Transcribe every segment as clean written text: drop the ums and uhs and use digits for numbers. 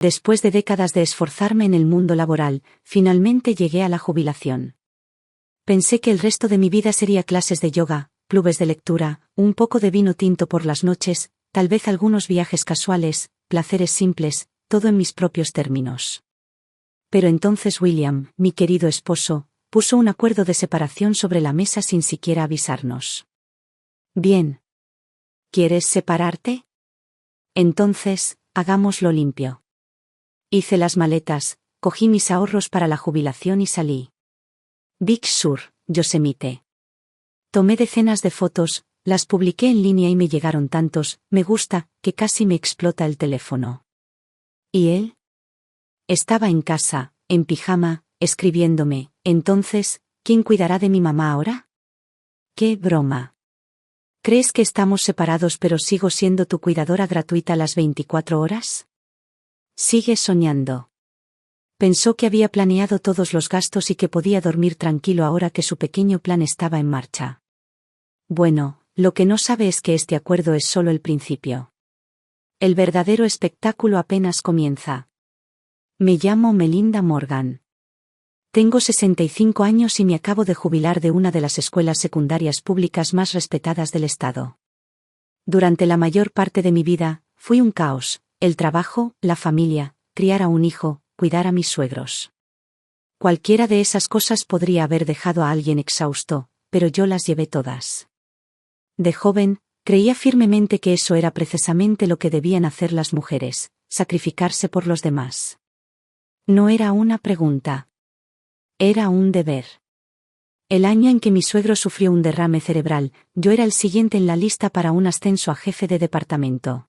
Después de décadas de esforzarme en el mundo laboral, finalmente llegué a la jubilación. Pensé que el resto de mi vida sería clases de yoga, clubes de lectura, un poco de vino tinto por las noches, tal vez algunos viajes casuales, placeres simples, todo en mis propios términos. Pero entonces William, mi querido esposo, puso un acuerdo de separación sobre la mesa sin siquiera avisarnos. Bien. ¿Quieres separarte? Entonces, hagámoslo limpio. Hice las maletas, cogí mis ahorros para la jubilación y salí. Big Sur, Yosemite. Tomé decenas de fotos, las publiqué en línea y me llegaron tantos me gusta, que casi me explota el teléfono. ¿Y él? Estaba en casa, en pijama, escribiéndome. Entonces, ¿quién cuidará de mi mamá ahora? ¡Qué broma! ¿Crees que estamos separados pero sigo siendo tu cuidadora gratuita las 24 horas? Sigue soñando. Pensó que había planeado todos los gastos y que podía dormir tranquilo ahora que su pequeño plan estaba en marcha. Bueno, lo que no sabe es que este acuerdo es solo el principio. El verdadero espectáculo apenas comienza. Me llamo Melinda Morgan. Tengo 65 años y me acabo de jubilar de una de las escuelas secundarias públicas más respetadas del estado. Durante la mayor parte de mi vida, fui un caos: el trabajo, la familia, criar a un hijo, cuidar a mis suegros. Cualquiera de esas cosas podría haber dejado a alguien exhausto, pero yo las llevé todas. De joven, creía firmemente que eso era precisamente lo que debían hacer las mujeres: sacrificarse por los demás. No era una pregunta. Era un deber. El año en que mi suegro sufrió un derrame cerebral, yo era el siguiente en la lista para un ascenso a jefe de departamento.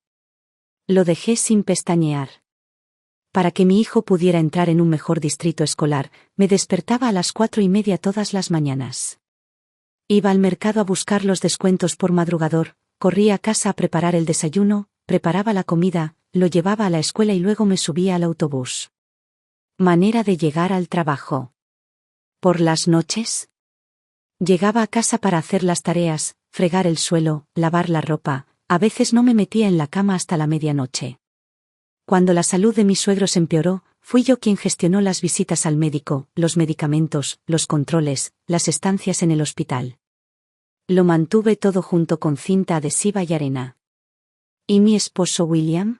Lo dejé sin pestañear. Para que mi hijo pudiera entrar en un mejor distrito escolar, me despertaba a las 4:30 todas las mañanas. Iba al mercado a buscar los descuentos por madrugador, corría a casa a preparar el desayuno, preparaba la comida, lo llevaba a la escuela y luego me subía al autobús. Manera de llegar al trabajo. ¿Por las noches? Llegaba a casa para hacer las tareas, fregar el suelo, lavar la ropa. A veces no me metía en la cama hasta la medianoche. Cuando la salud de mis suegros empeoró, fui yo quien gestionó las visitas al médico, los medicamentos, los controles, las estancias en el hospital. Lo mantuve todo junto con cinta adhesiva y arena. ¿Y mi esposo William?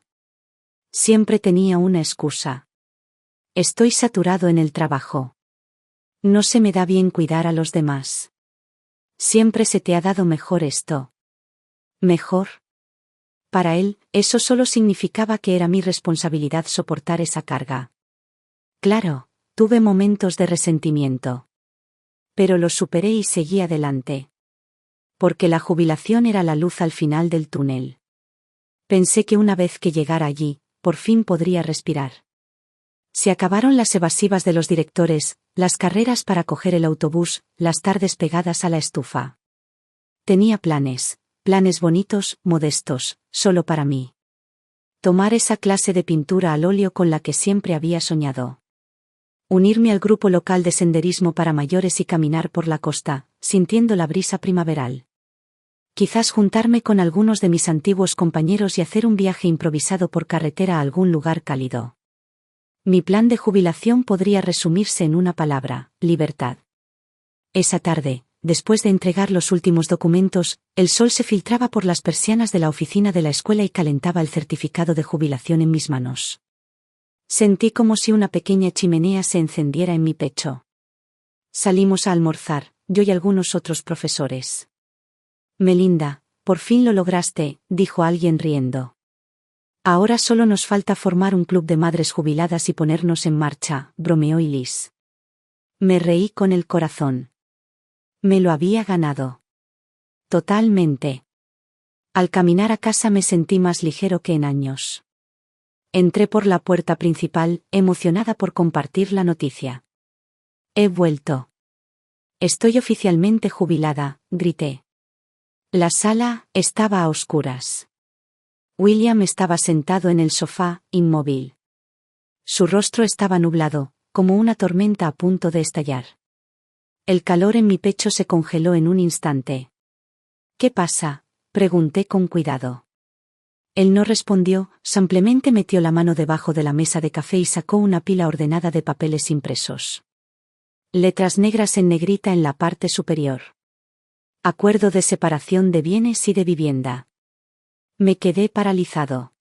Siempre tenía una excusa. Estoy saturado en el trabajo. No se me da bien cuidar a los demás. Siempre se te ha dado mejor esto. ¿Mejor? Para él, eso solo significaba que era mi responsabilidad soportar esa carga. Claro, tuve momentos de resentimiento. Pero los superé y seguí adelante. Porque la jubilación era la luz al final del túnel. Pensé que una vez que llegara allí, por fin podría respirar. Se acabaron las evasivas de los directores, las carreras para coger el autobús, las tardes pegadas a la estufa. Tenía planes bonitos, modestos, solo para mí. Tomar esa clase de pintura al óleo con la que siempre había soñado. Unirme al grupo local de senderismo para mayores y caminar por la costa, sintiendo la brisa primaveral. Quizás juntarme con algunos de mis antiguos compañeros y hacer un viaje improvisado por carretera a algún lugar cálido. Mi plan de jubilación podría resumirse en una palabra: libertad. Esa tarde, después de entregar los últimos documentos, el sol se filtraba por las persianas de la oficina de la escuela y calentaba el certificado de jubilación en mis manos. Sentí como si una pequeña chimenea se encendiera en mi pecho. Salimos a almorzar, yo y algunos otros profesores. Melinda, por fin lo lograste, dijo alguien riendo. Ahora solo nos falta formar un club de madres jubiladas y ponernos en marcha, bromeó Liz. Me reí con el corazón. Me lo había ganado. Totalmente. Al caminar a casa me sentí más ligero que en años. Entré por la puerta principal, emocionada por compartir la noticia. He vuelto. Estoy oficialmente jubilada, grité. La sala estaba a oscuras. William estaba sentado en el sofá, inmóvil. Su rostro estaba nublado, como una tormenta a punto de estallar. El calor en mi pecho se congeló en un instante. ¿Qué pasa?, pregunté con cuidado. Él no respondió, simplemente metió la mano debajo de la mesa de café y sacó una pila ordenada de papeles impresos. Letras negras en negrita en la parte superior. Acuerdo de separación de bienes y de vivienda. Me quedé paralizado.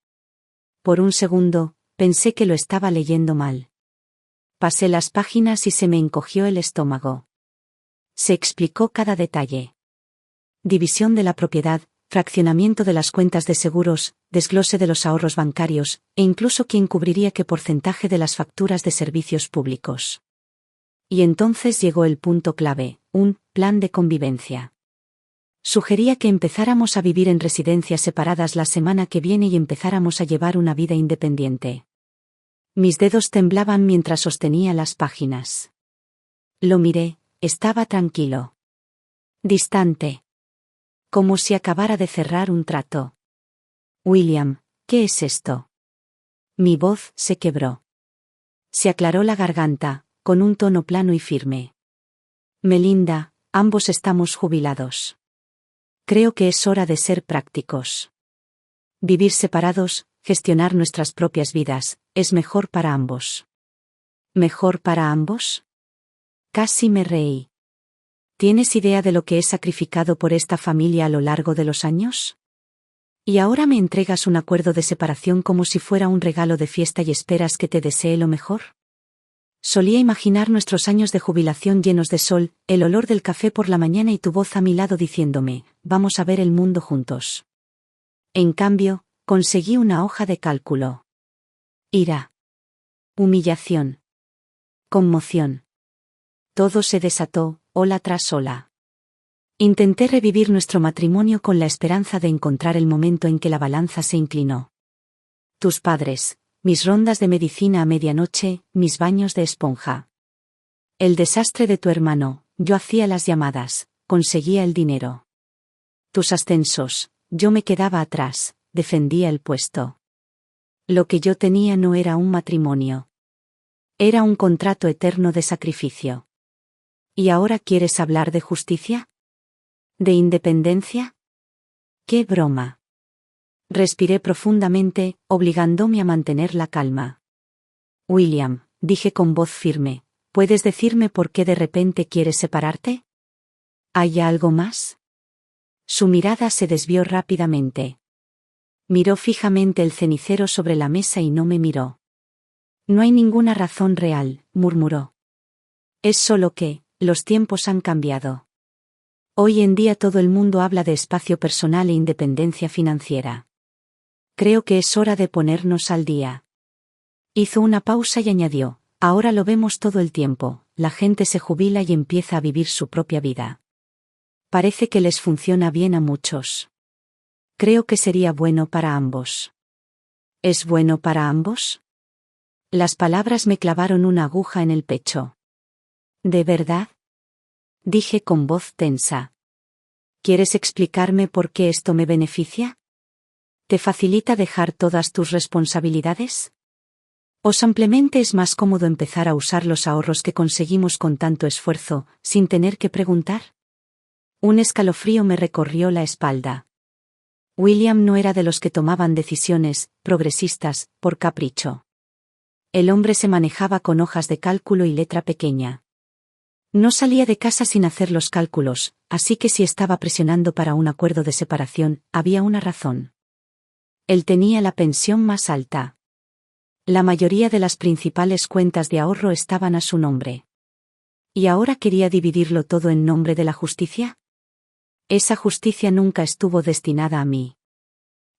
Por un segundo, pensé que lo estaba leyendo mal. Pasé las páginas y se me encogió el estómago. Se explicó cada detalle. División de la propiedad, fraccionamiento de las cuentas de seguros, desglose de los ahorros bancarios, e incluso quién cubriría qué porcentaje de las facturas de servicios públicos. Y entonces llegó el punto clave, un plan de convivencia. Sugería que empezáramos a vivir en residencias separadas la semana que viene y empezáramos a llevar una vida independiente. Mis dedos temblaban mientras sostenía las páginas. Lo miré, estaba tranquilo. Distante. Como si acabara de cerrar un trato. William, ¿qué es esto? Mi voz se quebró. Se aclaró la garganta, con un tono plano y firme. Melinda, ambos estamos jubilados. Creo que es hora de ser prácticos. Vivir separados, gestionar nuestras propias vidas, es mejor para ambos. ¿Mejor para ambos? Casi me reí. ¿Tienes idea de lo que he sacrificado por esta familia a lo largo de los años? ¿Y ahora me entregas un acuerdo de separación como si fuera un regalo de fiesta y esperas que te desee lo mejor? Solía imaginar nuestros años de jubilación llenos de sol, el olor del café por la mañana y tu voz a mi lado diciéndome, vamos a ver el mundo juntos. En cambio, conseguí una hoja de cálculo. Ira. Humillación. Conmoción. Todo se desató, ola tras ola. Intenté revivir nuestro matrimonio con la esperanza de encontrar el momento en que la balanza se inclinó. Tus padres, mis rondas de medicina a medianoche, mis baños de esponja. El desastre de tu hermano, yo hacía las llamadas, conseguía el dinero. Tus ascensos, yo me quedaba atrás, defendía el puesto. Lo que yo tenía no era un matrimonio. Era un contrato eterno de sacrificio. ¿Y ahora quieres hablar de justicia? ¿De independencia? ¡Qué broma! Respiré profundamente, obligándome a mantener la calma. William, dije con voz firme, ¿puedes decirme por qué de repente quieres separarte? ¿Hay algo más? Su mirada se desvió rápidamente. Miró fijamente el cenicero sobre la mesa y no me miró. No hay ninguna razón real, murmuró. Es solo que, los tiempos han cambiado. Hoy en día todo el mundo habla de espacio personal e independencia financiera. Creo que es hora de ponernos al día. Hizo una pausa y añadió, ahora lo vemos todo el tiempo, la gente se jubila y empieza a vivir su propia vida. Parece que les funciona bien a muchos. Creo que sería bueno para ambos. ¿Es bueno para ambos? Las palabras me clavaron una aguja en el pecho. ¿De verdad? Dije con voz tensa. ¿Quieres explicarme por qué esto me beneficia? ¿Te facilita dejar todas tus responsabilidades? ¿O simplemente es más cómodo empezar a usar los ahorros que conseguimos con tanto esfuerzo, sin tener que preguntar? Un escalofrío me recorrió la espalda. William no era de los que tomaban decisiones progresistas por capricho. El hombre se manejaba con hojas de cálculo y letra pequeña. No salía de casa sin hacer los cálculos, así que si estaba presionando para un acuerdo de separación, había una razón. Él tenía la pensión más alta. La mayoría de las principales cuentas de ahorro estaban a su nombre. ¿Y ahora quería dividirlo todo en nombre de la justicia? Esa justicia nunca estuvo destinada a mí.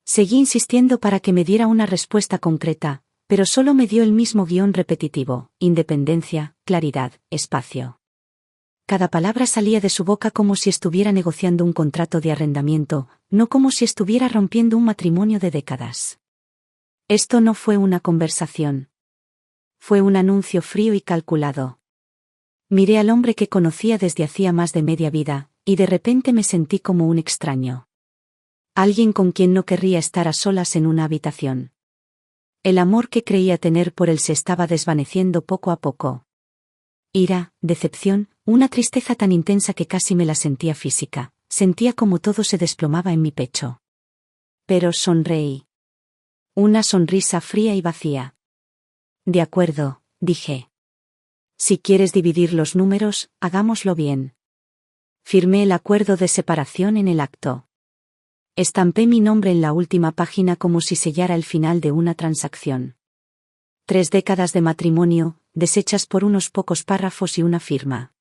Seguí insistiendo para que me diera una respuesta concreta, pero solo me dio el mismo guión repetitivo: independencia, claridad, espacio. Cada palabra salía de su boca como si estuviera negociando un contrato de arrendamiento, no como si estuviera rompiendo un matrimonio de décadas. Esto no fue una conversación. Fue un anuncio frío y calculado. Miré al hombre que conocía desde hacía más de media vida, y de repente me sentí como un extraño. Alguien con quien no querría estar a solas en una habitación. El amor que creía tener por él se estaba desvaneciendo poco a poco. Ira, decepción, una tristeza tan intensa que casi me la sentía física, sentía como todo se desplomaba en mi pecho. Pero sonreí. Una sonrisa fría y vacía. De acuerdo, dije. Si quieres dividir los números, hagámoslo bien. Firmé el acuerdo de separación en el acto. Estampé mi nombre en la última página como si sellara el final de una transacción. 3 décadas de matrimonio, deshechas por unos pocos párrafos y una firma.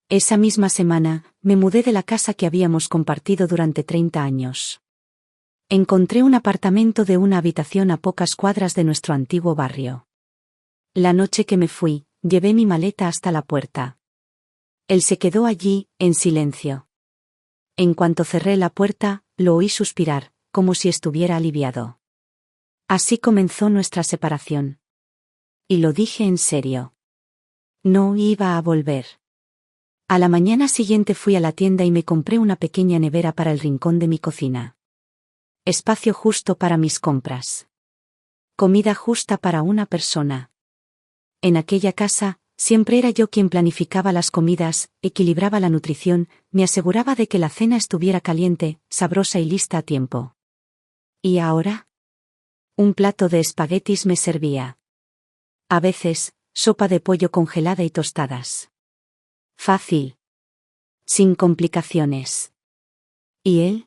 Esa misma semana, me mudé de la casa que habíamos compartido durante 30 años. Encontré un apartamento de una habitación a pocas cuadras de nuestro antiguo barrio. La noche que me fui, llevé mi maleta hasta la puerta. Él se quedó allí, en silencio. En cuanto cerré la puerta, lo oí suspirar, como si estuviera aliviado. Así comenzó nuestra separación. Y lo dije en serio. No iba a volver. A la mañana siguiente fui a la tienda y me compré una pequeña nevera para el rincón de mi cocina. Espacio justo para mis compras. Comida justa para una persona. En aquella casa, siempre era yo quien planificaba las comidas, equilibraba la nutrición, me aseguraba de que la cena estuviera caliente, sabrosa y lista a tiempo. ¿Y ahora? Un plato de espaguetis me servía. A veces, sopa de pollo congelada y tostadas. Fácil. Sin complicaciones. ¿Y él?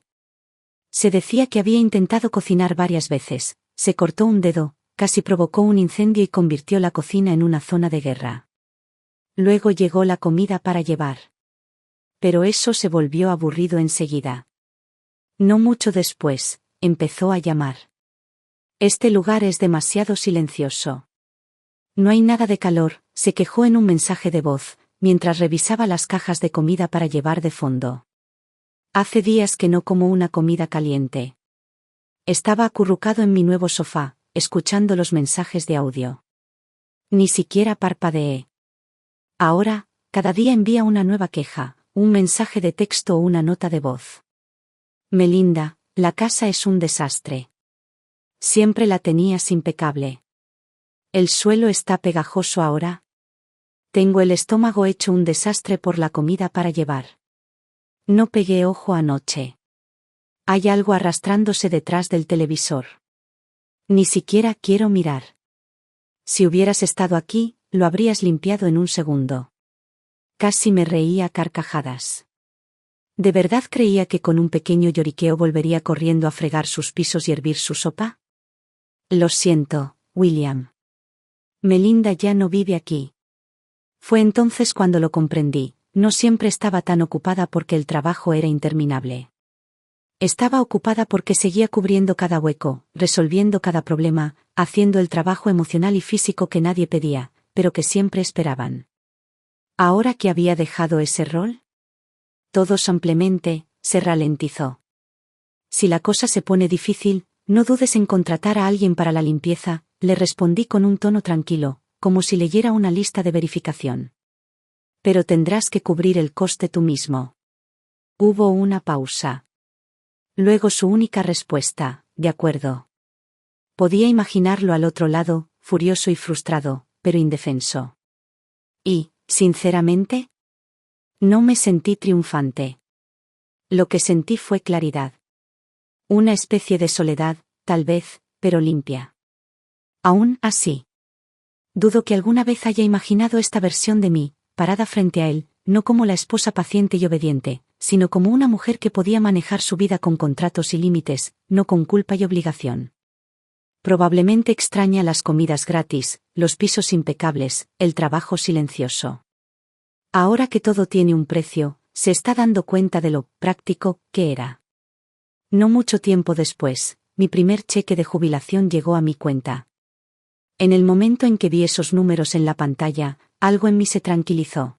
Se decía que había intentado cocinar varias veces, se cortó un dedo, casi provocó un incendio y convirtió la cocina en una zona de guerra. Luego llegó la comida para llevar. Pero eso se volvió aburrido enseguida. No mucho después, empezó a llamar. Este lugar es demasiado silencioso. No hay nada de calor, se quejó en un mensaje de voz, mientras revisaba las cajas de comida para llevar de fondo. Hace días que no como una comida caliente. Estaba acurrucado en mi nuevo sofá, escuchando los mensajes de audio. Ni siquiera parpadeé. Ahora, cada día envía una nueva queja, un mensaje de texto o una nota de voz. Melinda, la casa es un desastre. Siempre la tenías impecable. ¿El suelo está pegajoso ahora? Tengo el estómago hecho un desastre por la comida para llevar. No pegué ojo anoche. Hay algo arrastrándose detrás del televisor. Ni siquiera quiero mirar. Si hubieras estado aquí, lo habrías limpiado en un segundo. Casi me reía a carcajadas. ¿De verdad creía que con un pequeño lloriqueo volvería corriendo a fregar sus pisos y hervir su sopa? Lo siento, William. Melinda ya no vive aquí. Fue entonces cuando lo comprendí, no siempre estaba tan ocupada porque el trabajo era interminable. Estaba ocupada porque seguía cubriendo cada hueco, resolviendo cada problema, haciendo el trabajo emocional y físico que nadie pedía, pero que siempre esperaban. Ahora que había dejado ese rol, todo simplemente se ralentizó. Si la cosa se pone difícil, no dudes en contratar a alguien para la limpieza, le respondí con un tono tranquilo, como si leyera una lista de verificación. Pero tendrás que cubrir el coste tú mismo. Hubo una pausa. Luego su única respuesta, de acuerdo. Podía imaginarlo al otro lado, furioso y frustrado, pero indefenso. Y, sinceramente, no me sentí triunfante. Lo que sentí fue claridad. Una especie de soledad, tal vez, pero limpia. Aún así. Dudo que alguna vez haya imaginado esta versión de mí, parada frente a él, no como la esposa paciente y obediente, sino como una mujer que podía manejar su vida con contratos y límites, no con culpa y obligación. Probablemente extraña las comidas gratis, los pisos impecables, el trabajo silencioso. Ahora que todo tiene un precio, se está dando cuenta de lo práctico que era. No mucho tiempo después, mi primer cheque de jubilación llegó a mi cuenta. En el momento en que vi esos números en la pantalla, algo en mí se tranquilizó.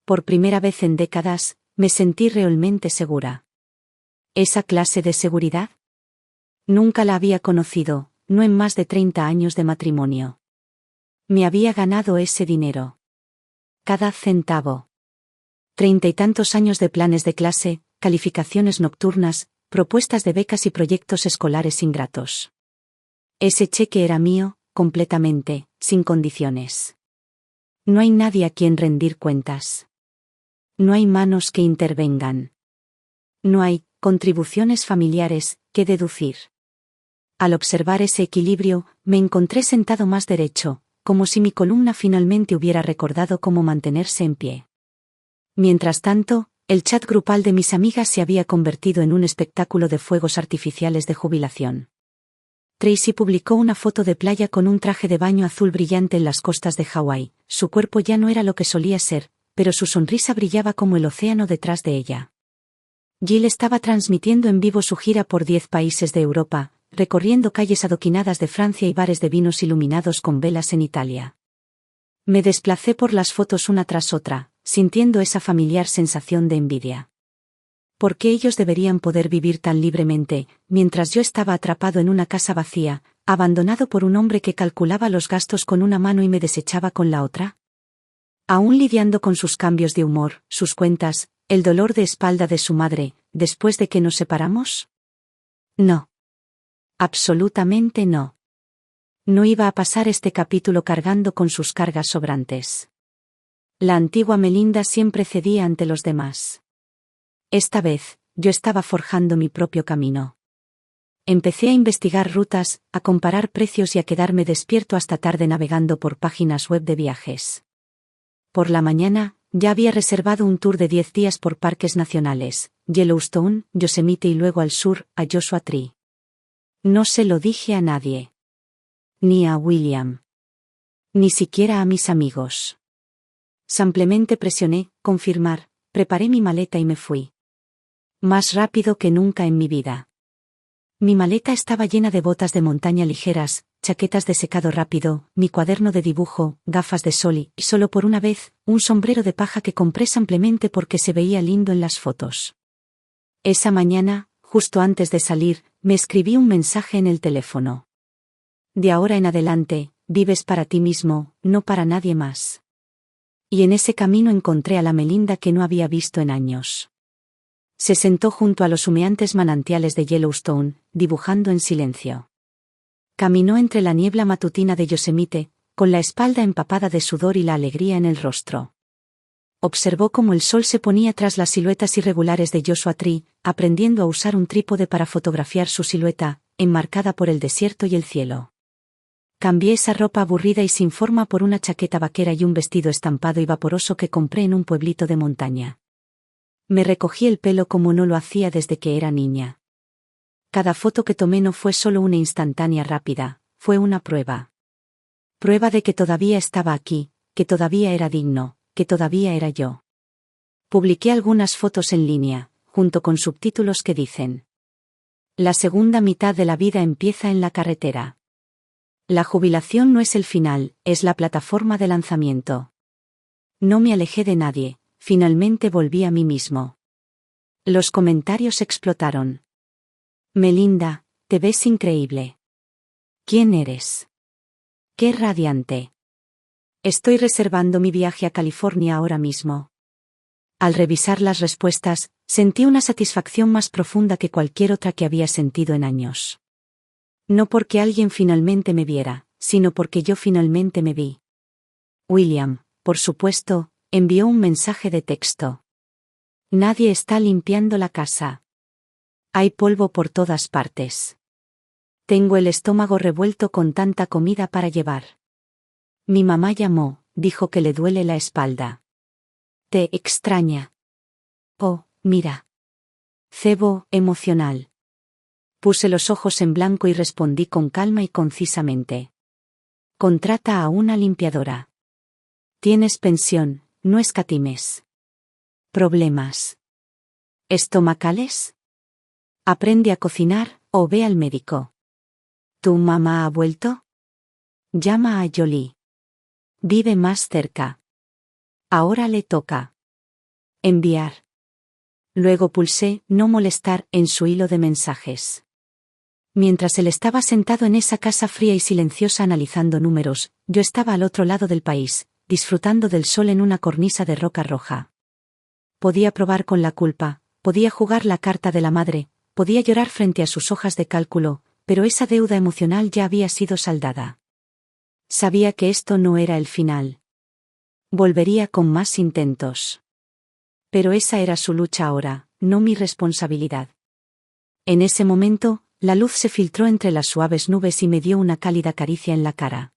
Por primera vez en décadas, me sentí realmente segura. ¿Esa clase de seguridad? Nunca la había conocido, no en más de 30 años de matrimonio. Me había ganado ese dinero. Cada centavo. 30 y tantos años de planes de clase, calificaciones nocturnas, propuestas de becas y proyectos escolares ingratos. Ese cheque era mío, completamente, sin condiciones. No hay nadie a quien rendir cuentas. No hay manos que intervengan. No hay contribuciones familiares que deducir. Al observar ese equilibrio, me encontré sentado más derecho, como si mi columna finalmente hubiera recordado cómo mantenerse en pie. Mientras tanto, el chat grupal de mis amigas se había convertido en un espectáculo de fuegos artificiales de jubilación. Tracy publicó una foto de playa con un traje de baño azul brillante en las costas de Hawái. Su cuerpo ya no era lo que solía ser, pero su sonrisa brillaba como el océano detrás de ella. Jill estaba transmitiendo en vivo su gira por 10 países de Europa, recorriendo calles adoquinadas de Francia y bares de vinos iluminados con velas en Italia. Me desplacé por las fotos una tras otra, sintiendo esa familiar sensación de envidia. ¿Por qué ellos deberían poder vivir tan libremente, mientras yo estaba atrapado en una casa vacía, abandonado por un hombre que calculaba los gastos con una mano y me desechaba con la otra? Aún lidiando con sus cambios de humor, sus cuentas, el dolor de espalda de su madre, después de que nos separamos? No. Absolutamente no. No iba a pasar este capítulo cargando con sus cargas sobrantes. La antigua Melinda siempre cedía ante los demás. Esta vez, yo estaba forjando mi propio camino. Empecé a investigar rutas, a comparar precios y a quedarme despierto hasta tarde navegando por páginas web de viajes. Por la mañana, ya había reservado un tour de 10 días por parques nacionales, Yellowstone, Yosemite y luego al sur, a Joshua Tree. No se lo dije a nadie. Ni a William. Ni siquiera a mis amigos. Simplemente presioné, confirmar, preparé mi maleta y me fui. Más rápido que nunca en mi vida. Mi maleta estaba llena de botas de montaña ligeras, chaquetas de secado rápido, mi cuaderno de dibujo, gafas de sol y, solo por una vez, un sombrero de paja que compré simplemente porque se veía lindo en las fotos. Esa mañana, justo antes de salir, me escribí un mensaje en el teléfono. De ahora en adelante, vives para ti mismo, no para nadie más. Y en ese camino encontré a la Melinda que no había visto en años. Se sentó junto a los humeantes manantiales de Yellowstone, dibujando en silencio. Caminó entre la niebla matutina de Yosemite, con la espalda empapada de sudor y la alegría en el rostro. Observó cómo el sol se ponía tras las siluetas irregulares de Joshua Tree, aprendiendo a usar un trípode para fotografiar su silueta, enmarcada por el desierto y el cielo. Cambié esa ropa aburrida y sin forma por una chaqueta vaquera y un vestido estampado y vaporoso que compré en un pueblito de montaña. Me recogí el pelo como no lo hacía desde que era niña. Cada foto que tomé no fue solo una instantánea rápida, fue una prueba. Prueba de que todavía estaba aquí, que todavía era digno, que todavía era yo. Publiqué algunas fotos en línea, junto con subtítulos que dicen: La segunda mitad de la vida empieza en la carretera. La jubilación no es el final, es la plataforma de lanzamiento. No me alejé de nadie. Finalmente volví a mí mismo. Los comentarios explotaron. Melinda, te ves increíble. ¿Quién eres? ¡Qué radiante! Estoy reservando mi viaje a California ahora mismo. Al revisar las respuestas, sentí una satisfacción más profunda que cualquier otra que había sentido en años. No porque alguien finalmente me viera, sino porque yo finalmente me vi. William, por supuesto, envió un mensaje de texto. Nadie está limpiando la casa. Hay polvo por todas partes. Tengo el estómago revuelto con tanta comida para llevar. Mi mamá llamó, dijo que le duele la espalda. Te extraña. Oh, mira. Cebo, emocional. Puse los ojos en blanco y respondí con calma y concisamente. Contrata a una limpiadora. Tienes pensión. No escatimes. ¿Problemas estomacales? Aprende a cocinar, o ve al médico. ¿Tu mamá ha vuelto? Llama a Jolie. Vive más cerca. Ahora le toca. Enviar. Luego pulsé no molestar en su hilo de mensajes. Mientras él estaba sentado en esa casa fría y silenciosa analizando números, yo estaba al otro lado del país, disfrutando del sol en una cornisa de roca roja. Podía probar con la culpa, podía jugar la carta de la madre, podía llorar frente a sus hojas de cálculo, pero esa deuda emocional ya había sido saldada. Sabía que esto no era el final. Volvería con más intentos. Pero esa era su lucha ahora, no mi responsabilidad. En ese momento, la luz se filtró entre las suaves nubes y me dio una cálida caricia en la cara.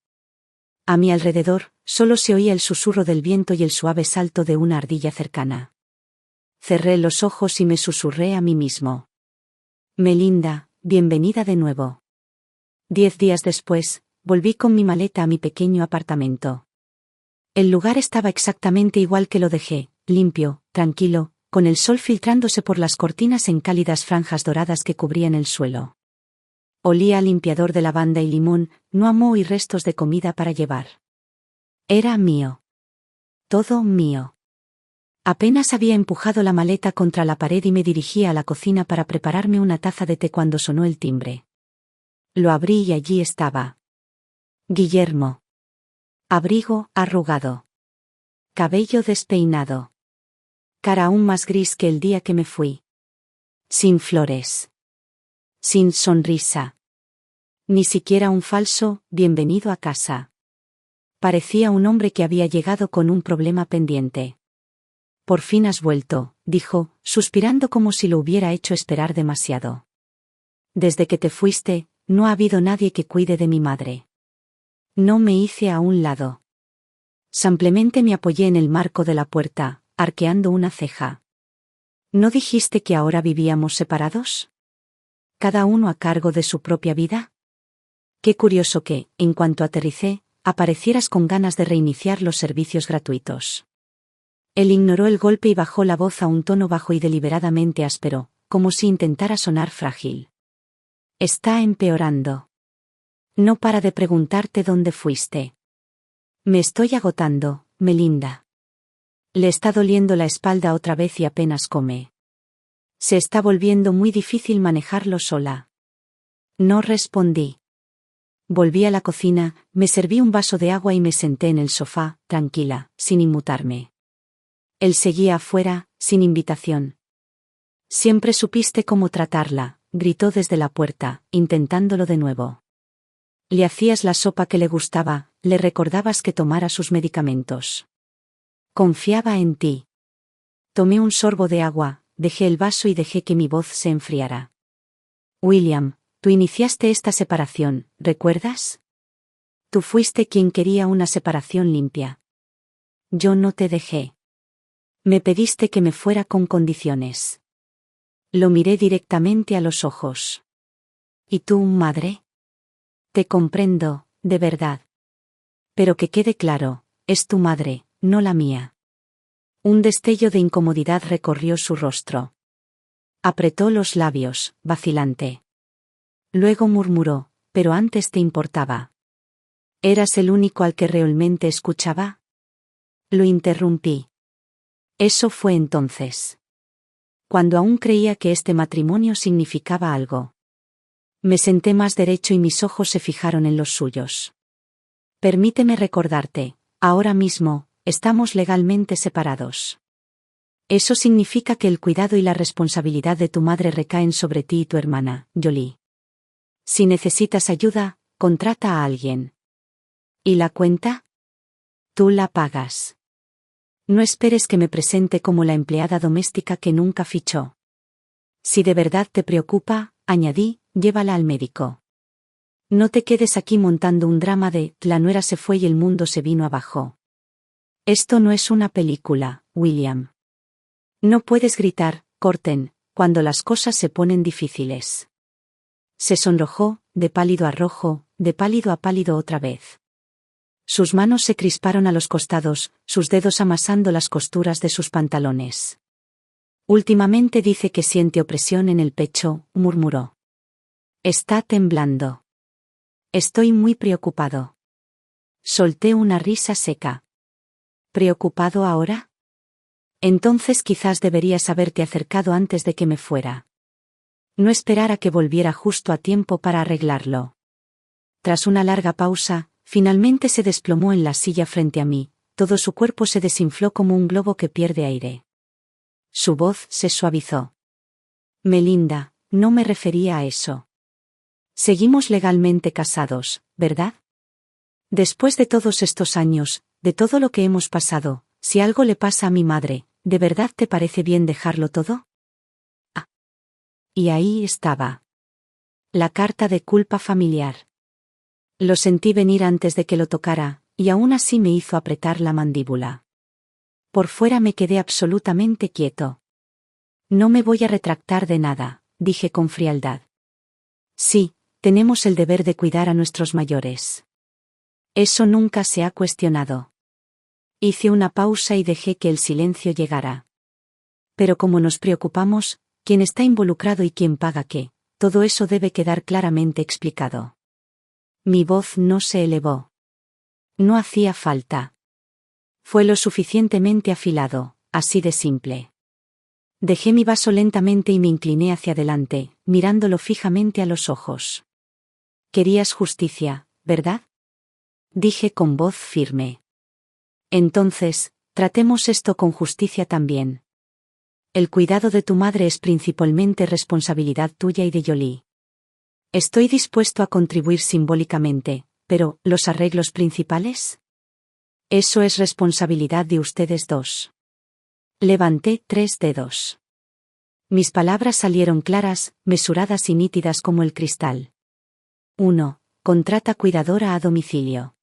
A mi alrededor, solo se oía el susurro del viento y el suave salto de una ardilla cercana. Cerré los ojos y me susurré a mí mismo. Melinda, bienvenida de nuevo. 10 días después, volví con mi maleta a mi pequeño apartamento. El lugar estaba exactamente igual que lo dejé, limpio, tranquilo, con el sol filtrándose por las cortinas en cálidas franjas doradas que cubrían el suelo. Olía a limpiador de lavanda y limón, no a moho y restos de comida para llevar. Era mío. Todo mío. Apenas había empujado la maleta contra la pared y me dirigía a la cocina para prepararme una taza de té cuando sonó el timbre. Lo abrí y allí estaba. Guillermo. Abrigo arrugado. Cabello despeinado. Cara aún más gris que el día que me fui. Sin flores. Sin sonrisa. Ni siquiera un falso bienvenido a casa. Parecía un hombre que había llegado con un problema pendiente. Por fin has vuelto, dijo, suspirando como si lo hubiera hecho esperar demasiado. Desde que te fuiste, no ha habido nadie que cuide de mi madre. No me hice a un lado. Simplemente me apoyé en el marco de la puerta, arqueando una ceja. ¿No dijiste que ahora vivíamos separados? ¿Cada uno a cargo de su propia vida? Qué curioso que, en cuanto aterricé, aparecieras con ganas de reiniciar los servicios gratuitos. Él ignoró el golpe y bajó la voz a un tono bajo y deliberadamente áspero, como si intentara sonar frágil. Está empeorando. No para de preguntarte dónde fuiste. Me estoy agotando, Melinda. Le está doliendo la espalda otra vez y apenas come. Se está volviendo muy difícil manejarlo sola. No respondí. Volví a la cocina, me serví un vaso de agua y me senté en el sofá, tranquila, sin inmutarme. Él seguía afuera, sin invitación. Siempre supiste cómo tratarla, gritó desde la puerta, intentándolo de nuevo. Le hacías la sopa que le gustaba, le recordabas que tomara sus medicamentos. Confiaba en ti. Tomé un sorbo de agua, dejé el vaso y dejé que mi voz se enfriara. William, tú iniciaste esta separación, ¿recuerdas? Tú fuiste quien quería una separación limpia. Yo no te dejé. Me pediste que me fuera con condiciones. Lo miré directamente a los ojos. ¿Y tú, madre? Te comprendo, de verdad. Pero que quede claro, es tu madre, no la mía. Un destello de incomodidad recorrió su rostro. Apretó los labios, vacilante. Luego murmuró, pero antes te importaba. ¿Eras el único al que realmente escuchaba? Lo interrumpí. Eso fue entonces. Cuando aún creía que este matrimonio significaba algo. Me senté más derecho y mis ojos se fijaron en los suyos. Permíteme recordarte, ahora mismo, estamos legalmente separados. Eso significa que el cuidado y la responsabilidad de tu madre recaen sobre ti y tu hermana, Jolie. Si necesitas ayuda, contrata a alguien. ¿Y la cuenta? Tú la pagas. No esperes que me presente como la empleada doméstica que nunca fichó. Si de verdad te preocupa, añadí, llévala al médico. No te quedes aquí montando un drama de la nuera se fue y el mundo se vino abajo. Esto no es una película, William. No puedes gritar, corten, cuando las cosas se ponen difíciles. Se sonrojó, de pálido a rojo, de pálido a pálido otra vez. Sus manos se crisparon a los costados, sus dedos amasando las costuras de sus pantalones. Últimamente dice que siente opresión en el pecho, murmuró. Está temblando. Estoy muy preocupado. Solté una risa seca. ¿Preocupado ahora? Entonces quizás deberías haberte acercado antes de que me fuera. No esperar a que volviera justo a tiempo para arreglarlo. Tras una larga pausa, finalmente se desplomó en la silla frente a mí, todo su cuerpo se desinfló como un globo que pierde aire. Su voz se suavizó. Melinda, no me refería a eso. Seguimos legalmente casados, ¿verdad? Después de todos estos años, de todo lo que hemos pasado, si algo le pasa a mi madre, ¿de verdad te parece bien dejarlo todo? Ah. Y ahí estaba. La carta de culpa familiar. Lo sentí venir antes de que lo tocara, y aún así me hizo apretar la mandíbula. Por fuera me quedé absolutamente quieto. No me voy a retractar de nada, dije con frialdad. Sí, tenemos el deber de cuidar a nuestros mayores. Eso nunca se ha cuestionado. Hice una pausa y dejé que el silencio llegara. Pero como nos preocupamos, quién está involucrado y quién paga qué, todo eso debe quedar claramente explicado. Mi voz no se elevó. No hacía falta. Fue lo suficientemente afilado, así de simple. Dejé mi vaso lentamente y me incliné hacia adelante, mirándolo fijamente a los ojos. Querías justicia, ¿verdad? Dije con voz firme. Entonces, tratemos esto con justicia también. El cuidado de tu madre es principalmente responsabilidad tuya y de Jolie. Estoy dispuesto a contribuir simbólicamente, pero ¿los arreglos principales? Eso es responsabilidad de ustedes dos. Levanté 3 dedos. Mis palabras salieron claras, mesuradas y nítidas como el cristal. 1. Contrata cuidadora a domicilio.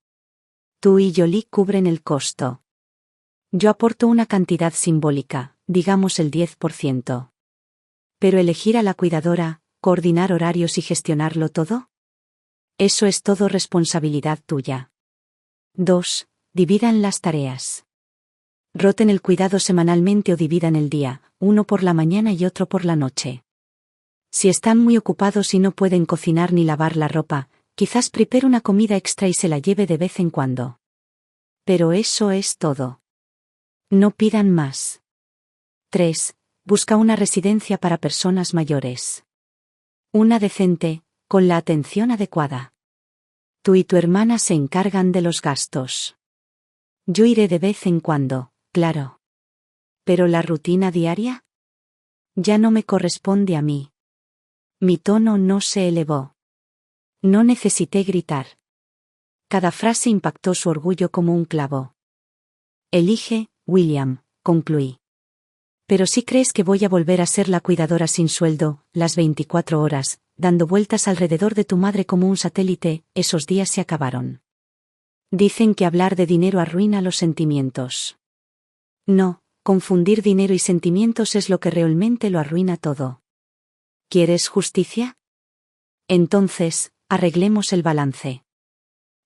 Tú y Jolie cubren el costo. Yo aporto una cantidad simbólica, digamos el 10%. Pero elegir a la cuidadora, coordinar horarios y gestionarlo todo? Eso es todo responsabilidad tuya. 2. Dividan las tareas. Roten el cuidado semanalmente o dividan el día, uno por la mañana y otro por la noche. Si están muy ocupados y no pueden cocinar ni lavar la ropa, quizás prepare una comida extra y se la lleve de vez en cuando. Pero eso es todo. No pidan más. 3. Busca una residencia para personas mayores. Una decente, con la atención adecuada. Tú y tu hermana se encargan de los gastos. Yo iré de vez en cuando, claro. ¿Pero la rutina diaria? Ya no me corresponde a mí. Mi tono no se elevó. No necesité gritar. Cada frase impactó su orgullo como un clavo. Elige, William, concluí. Pero si crees que voy a volver a ser la cuidadora sin sueldo, las 24 horas, dando vueltas alrededor de tu madre como un satélite, esos días se acabaron. Dicen que hablar de dinero arruina los sentimientos. No, confundir dinero y sentimientos es lo que realmente lo arruina todo. ¿Quieres justicia? Entonces, arreglemos el balance.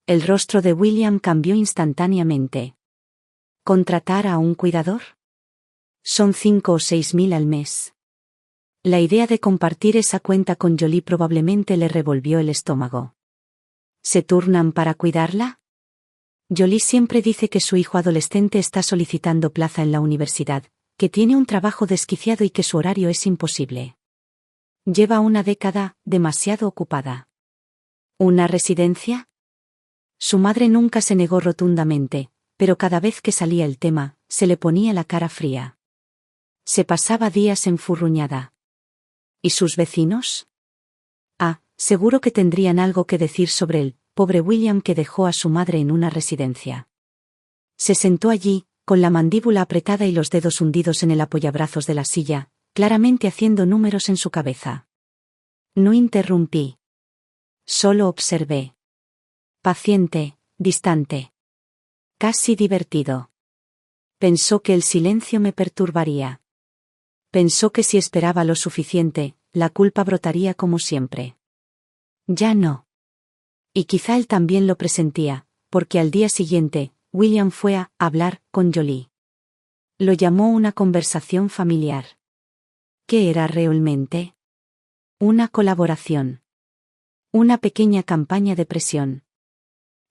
El rostro de William cambió instantáneamente. ¿Contratar a un cuidador? Son 5 o 6 mil al mes. La idea de compartir esa cuenta con Jolie probablemente le revolvió el estómago. ¿Se turnan para cuidarla? Jolie siempre dice que su hijo adolescente está solicitando plaza en la universidad, que tiene un trabajo desquiciado y que su horario es imposible. Lleva una década, demasiado ocupada. ¿Una residencia? Su madre nunca se negó rotundamente, pero cada vez que salía el tema, se le ponía la cara fría. Se pasaba días enfurruñada. ¿Y sus vecinos? Ah, seguro que tendrían algo que decir sobre él, pobre William que dejó a su madre en una residencia. Se sentó allí, con la mandíbula apretada y los dedos hundidos en el apoyabrazos de la silla, claramente haciendo números en su cabeza. No interrumpí. Solo observé. Paciente, distante. Casi divertido. Pensó que el silencio me perturbaría. Pensó que si esperaba lo suficiente, la culpa brotaría como siempre. Ya no. Y quizá él también lo presentía, porque al día siguiente, William fue a hablar con Jolie. Lo llamó una conversación familiar. ¿Qué era realmente? Una colaboración. Una pequeña campaña de presión.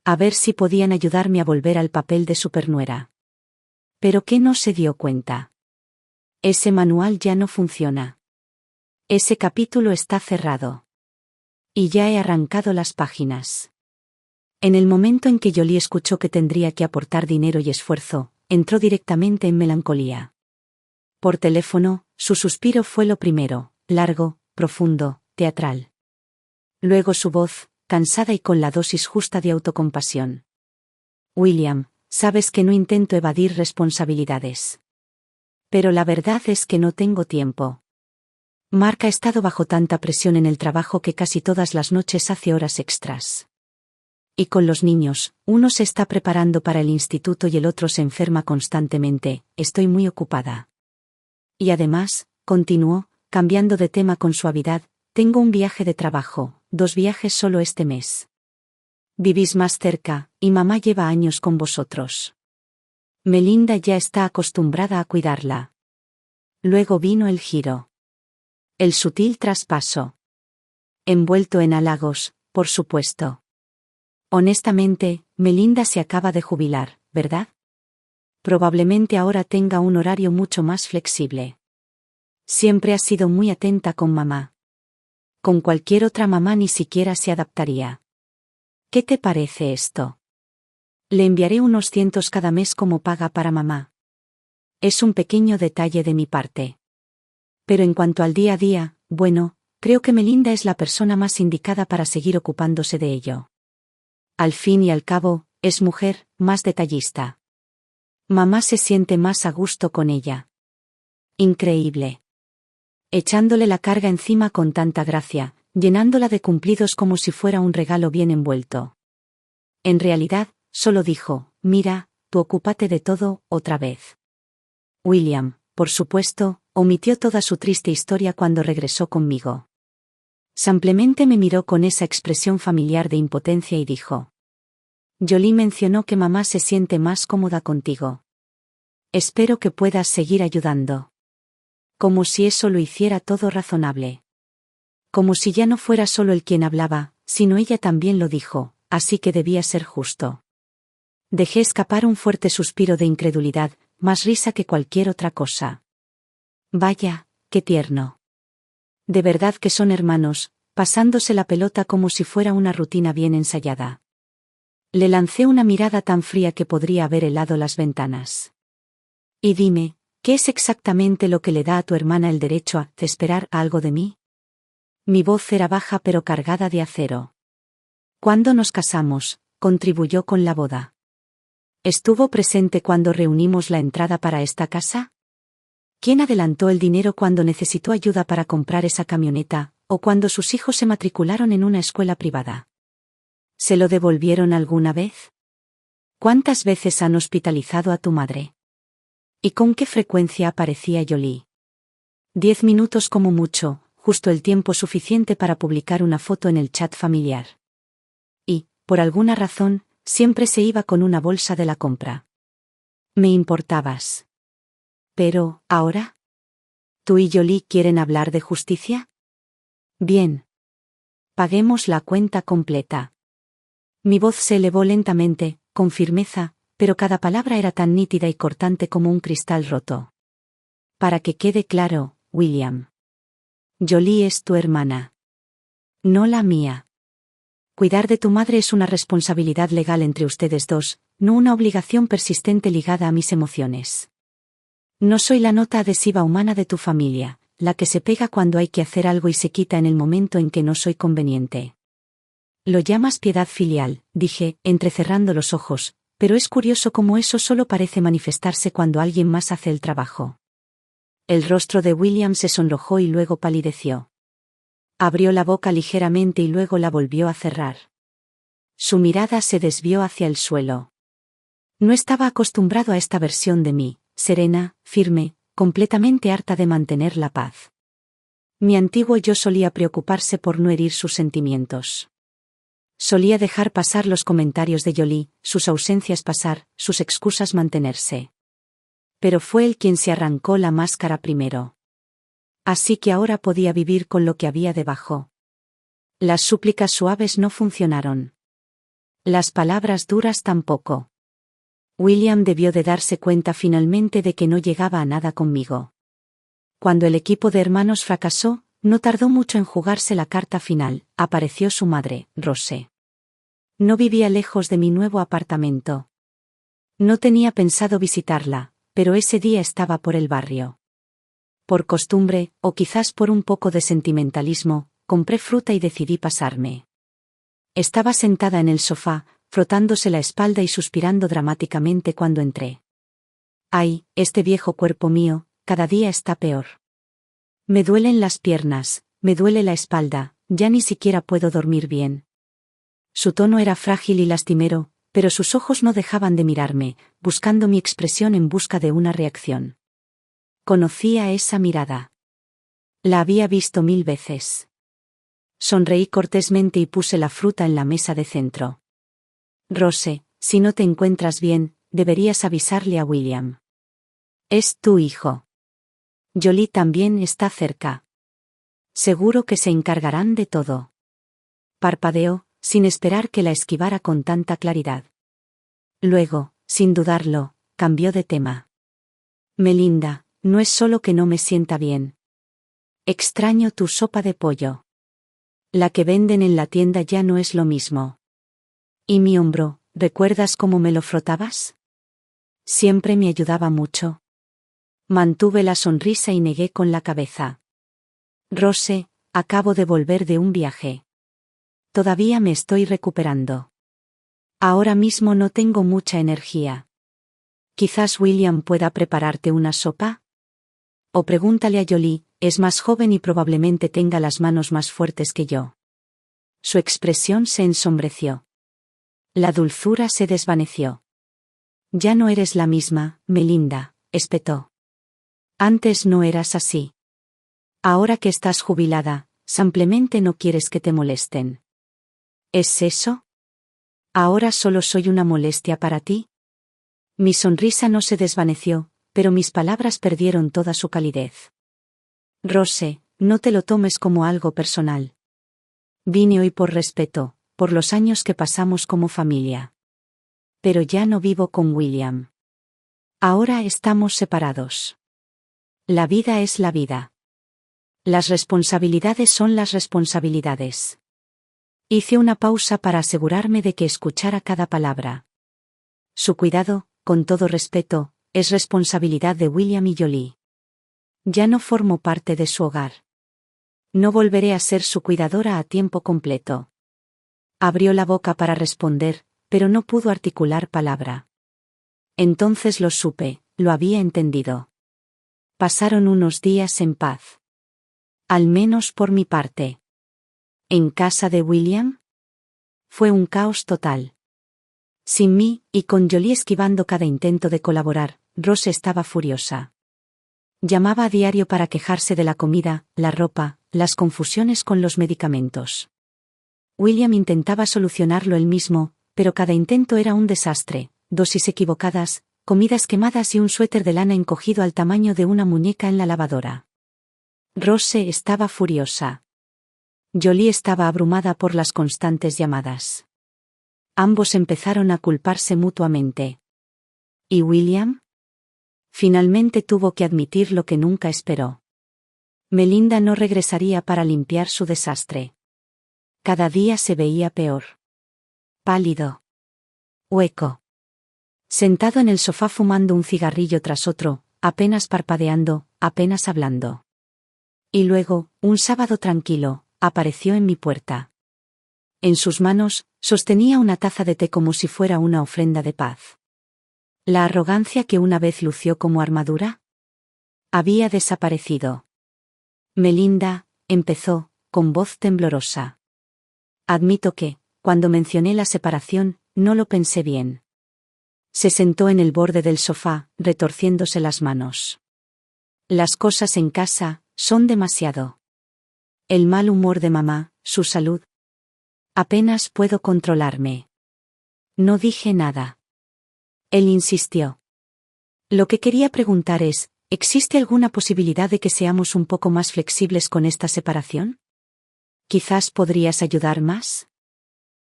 A ver si podían ayudarme a volver al papel de supernuera. ¿Pero qué no se dio cuenta? Ese manual ya no funciona. Ese capítulo está cerrado. Y ya he arrancado las páginas. En el momento en que Jolie escuchó que tendría que aportar dinero y esfuerzo, entró directamente en melancolía. Por teléfono, su suspiro fue lo primero, largo, profundo, teatral. Luego su voz, cansada y con la dosis justa de autocompasión. William, sabes que no intento evadir responsabilidades. Pero la verdad es que no tengo tiempo. Mark ha estado bajo tanta presión en el trabajo que casi todas las noches hace horas extras. Y con los niños, uno se está preparando para el instituto y el otro se enferma constantemente, estoy muy ocupada. Y además, continuó, cambiando de tema con suavidad, tengo un viaje de trabajo, 2 viajes solo este mes. Vivís más cerca, y mamá lleva años con vosotros. Melinda ya está acostumbrada a cuidarla. Luego vino el giro. El sutil traspaso. Envuelto en halagos, por supuesto. Honestamente, Melinda se acaba de jubilar, ¿verdad? Probablemente ahora tenga un horario mucho más flexible. Siempre ha sido muy atenta con mamá. Con cualquier otra mamá ni siquiera se adaptaría. ¿Qué te parece esto? Le enviaré unos cientos cada mes como paga para mamá. Es un pequeño detalle de mi parte. Pero en cuanto al día a día, bueno, creo que Melinda es la persona más indicada para seguir ocupándose de ello. Al fin y al cabo, es mujer, más detallista. Mamá se siente más a gusto con ella. Increíble. Echándole la carga encima con tanta gracia, llenándola de cumplidos como si fuera un regalo bien envuelto. En realidad, solo dijo, mira, tú ocúpate de todo, otra vez. William, por supuesto, omitió toda su triste historia cuando regresó conmigo. Simplemente me miró con esa expresión familiar de impotencia y dijo. Jolie mencionó que mamá se siente más cómoda contigo. Espero que puedas seguir ayudando. Como si eso lo hiciera todo razonable. Como si ya no fuera solo él quien hablaba, sino ella también lo dijo, así que debía ser justo. Dejé escapar un fuerte suspiro de incredulidad, más risa que cualquier otra cosa. Vaya, qué tierno. De verdad que son hermanos, pasándose la pelota como si fuera una rutina bien ensayada. Le lancé una mirada tan fría que podría haber helado las ventanas. Y dime, ¿qué es exactamente lo que le da a tu hermana el derecho a esperar algo de mí? Mi voz era baja pero cargada de acero. Cuando nos casamos, contribuyó con la boda. ¿Estuvo presente cuando reunimos la entrada para esta casa? ¿Quién adelantó el dinero cuando necesitó ayuda para comprar esa camioneta, o cuando sus hijos se matricularon en una escuela privada? ¿Se lo devolvieron alguna vez? ¿Cuántas veces han hospitalizado a tu madre? ¿Y con qué frecuencia aparecía Jolie? 10 minutos como mucho, justo el tiempo suficiente para publicar una foto en el chat familiar. Y, por alguna razón, siempre se iba con una bolsa de la compra. Me importabas. Pero, ¿ahora? ¿Tú y Jolie quieren hablar de justicia? Bien. Paguemos la cuenta completa. Mi voz se elevó lentamente, con firmeza, pero cada palabra era tan nítida y cortante como un cristal roto. Para que quede claro, William. Jolie es tu hermana. No la mía. Cuidar de tu madre es una responsabilidad legal entre ustedes dos, no una obligación persistente ligada a mis emociones. No soy la nota adhesiva humana de tu familia, la que se pega cuando hay que hacer algo y se quita en el momento en que no soy conveniente. Lo llamas piedad filial, dije, entrecerrando los ojos, pero es curioso cómo eso solo parece manifestarse cuando alguien más hace el trabajo. El rostro de William se sonrojó y luego palideció. Abrió la boca ligeramente y luego la volvió a cerrar. Su mirada se desvió hacia el suelo. No estaba acostumbrado a esta versión de mí, serena, firme, completamente harta de mantener la paz. Mi antiguo yo solía preocuparse por no herir sus sentimientos. Solía dejar pasar los comentarios de Jolie, sus ausencias pasar, sus excusas mantenerse. Pero fue él quien se arrancó la máscara primero. Así que ahora podía vivir con lo que había debajo. Las súplicas suaves no funcionaron. Las palabras duras tampoco. William debió de darse cuenta finalmente de que no llegaba a nada conmigo. Cuando el equipo de hermanos fracasó, no tardó mucho en jugarse la carta final, apareció su madre, Rose. No vivía lejos de mi nuevo apartamento. No tenía pensado visitarla, pero ese día estaba por el barrio. Por costumbre, o quizás por un poco de sentimentalismo, compré fruta y decidí pasarme. Estaba sentada en el sofá, frotándose la espalda y suspirando dramáticamente cuando entré. Ay, este viejo cuerpo mío, cada día está peor. Me duelen las piernas, me duele la espalda, ya ni siquiera puedo dormir bien. Su tono era frágil y lastimero, pero sus ojos no dejaban de mirarme, buscando mi expresión en busca de una reacción. Conocía esa mirada. La había visto 1000 veces. Sonreí cortésmente y puse la fruta en la mesa de centro. Rose, si no te encuentras bien, deberías avisarle a William. Es tu hijo. Jolie también está cerca. Seguro que se encargarán de todo. Parpadeó, sin esperar que la esquivara con tanta claridad. Luego, sin dudarlo, cambió de tema. Melinda, no es solo que no me sienta bien. Extraño tu sopa de pollo. La que venden en la tienda ya no es lo mismo. ¿Y mi hombro, recuerdas cómo me lo frotabas? Siempre me ayudaba mucho. Mantuve la sonrisa y negué con la cabeza. Rose, acabo de volver de un viaje. Todavía me estoy recuperando. Ahora mismo no tengo mucha energía. Quizás William pueda prepararte una sopa. O pregúntale a Jolie, es más joven y probablemente tenga las manos más fuertes que yo. Su expresión se ensombreció. La dulzura se desvaneció. Ya no eres la misma, Melinda, espetó. Antes no eras así. Ahora que estás jubilada, simplemente no quieres que te molesten. ¿Es eso? ¿Ahora solo soy una molestia para ti? Mi sonrisa no se desvaneció, pero mis palabras perdieron toda su calidez. Rose, no te lo tomes como algo personal. Vine hoy por respeto, por los años que pasamos como familia. Pero ya no vivo con William. Ahora estamos separados. La vida es la vida. Las responsabilidades son las responsabilidades. Hice una pausa para asegurarme de que escuchara cada palabra. Su cuidado, con todo respeto, es responsabilidad de William y Jolie. Ya no formo parte de su hogar. No volveré a ser su cuidadora a tiempo completo. Abrió la boca para responder, pero no pudo articular palabra. Entonces lo supe, lo había entendido. Pasaron unos días en paz. Al menos por mi parte. ¿En casa de William? Fue un caos total. Sin mí, y con Jolie esquivando cada intento de colaborar, Rose estaba furiosa. Llamaba a diario para quejarse de la comida, la ropa, las confusiones con los medicamentos. William intentaba solucionarlo él mismo, pero cada intento era un desastre, dosis equivocadas, comidas quemadas y un suéter de lana encogido al tamaño de una muñeca en la lavadora. Rose estaba furiosa. Jolie estaba abrumada por las constantes llamadas. Ambos empezaron a culparse mutuamente. ¿Y William? Finalmente tuvo que admitir lo que nunca esperó. Melinda no regresaría para limpiar su desastre. Cada día se veía peor. Pálido. Hueco. Sentado en el sofá fumando un cigarrillo tras otro, apenas parpadeando, apenas hablando. Y luego, un sábado tranquilo, apareció en mi puerta. En sus manos, sostenía una taza de té como si fuera una ofrenda de paz. ¿La arrogancia que una vez lució como armadura? Había desaparecido. Melinda, empezó, con voz temblorosa. Admito que, cuando mencioné la separación, no lo pensé bien. Se sentó en el borde del sofá, retorciéndose las manos. Las cosas en casa, son demasiado. El mal humor de mamá, su salud. Apenas puedo controlarme. No dije nada. Él insistió. Lo que quería preguntar es, ¿existe alguna posibilidad de que seamos un poco más flexibles con esta separación? ¿Quizás podrías ayudar más?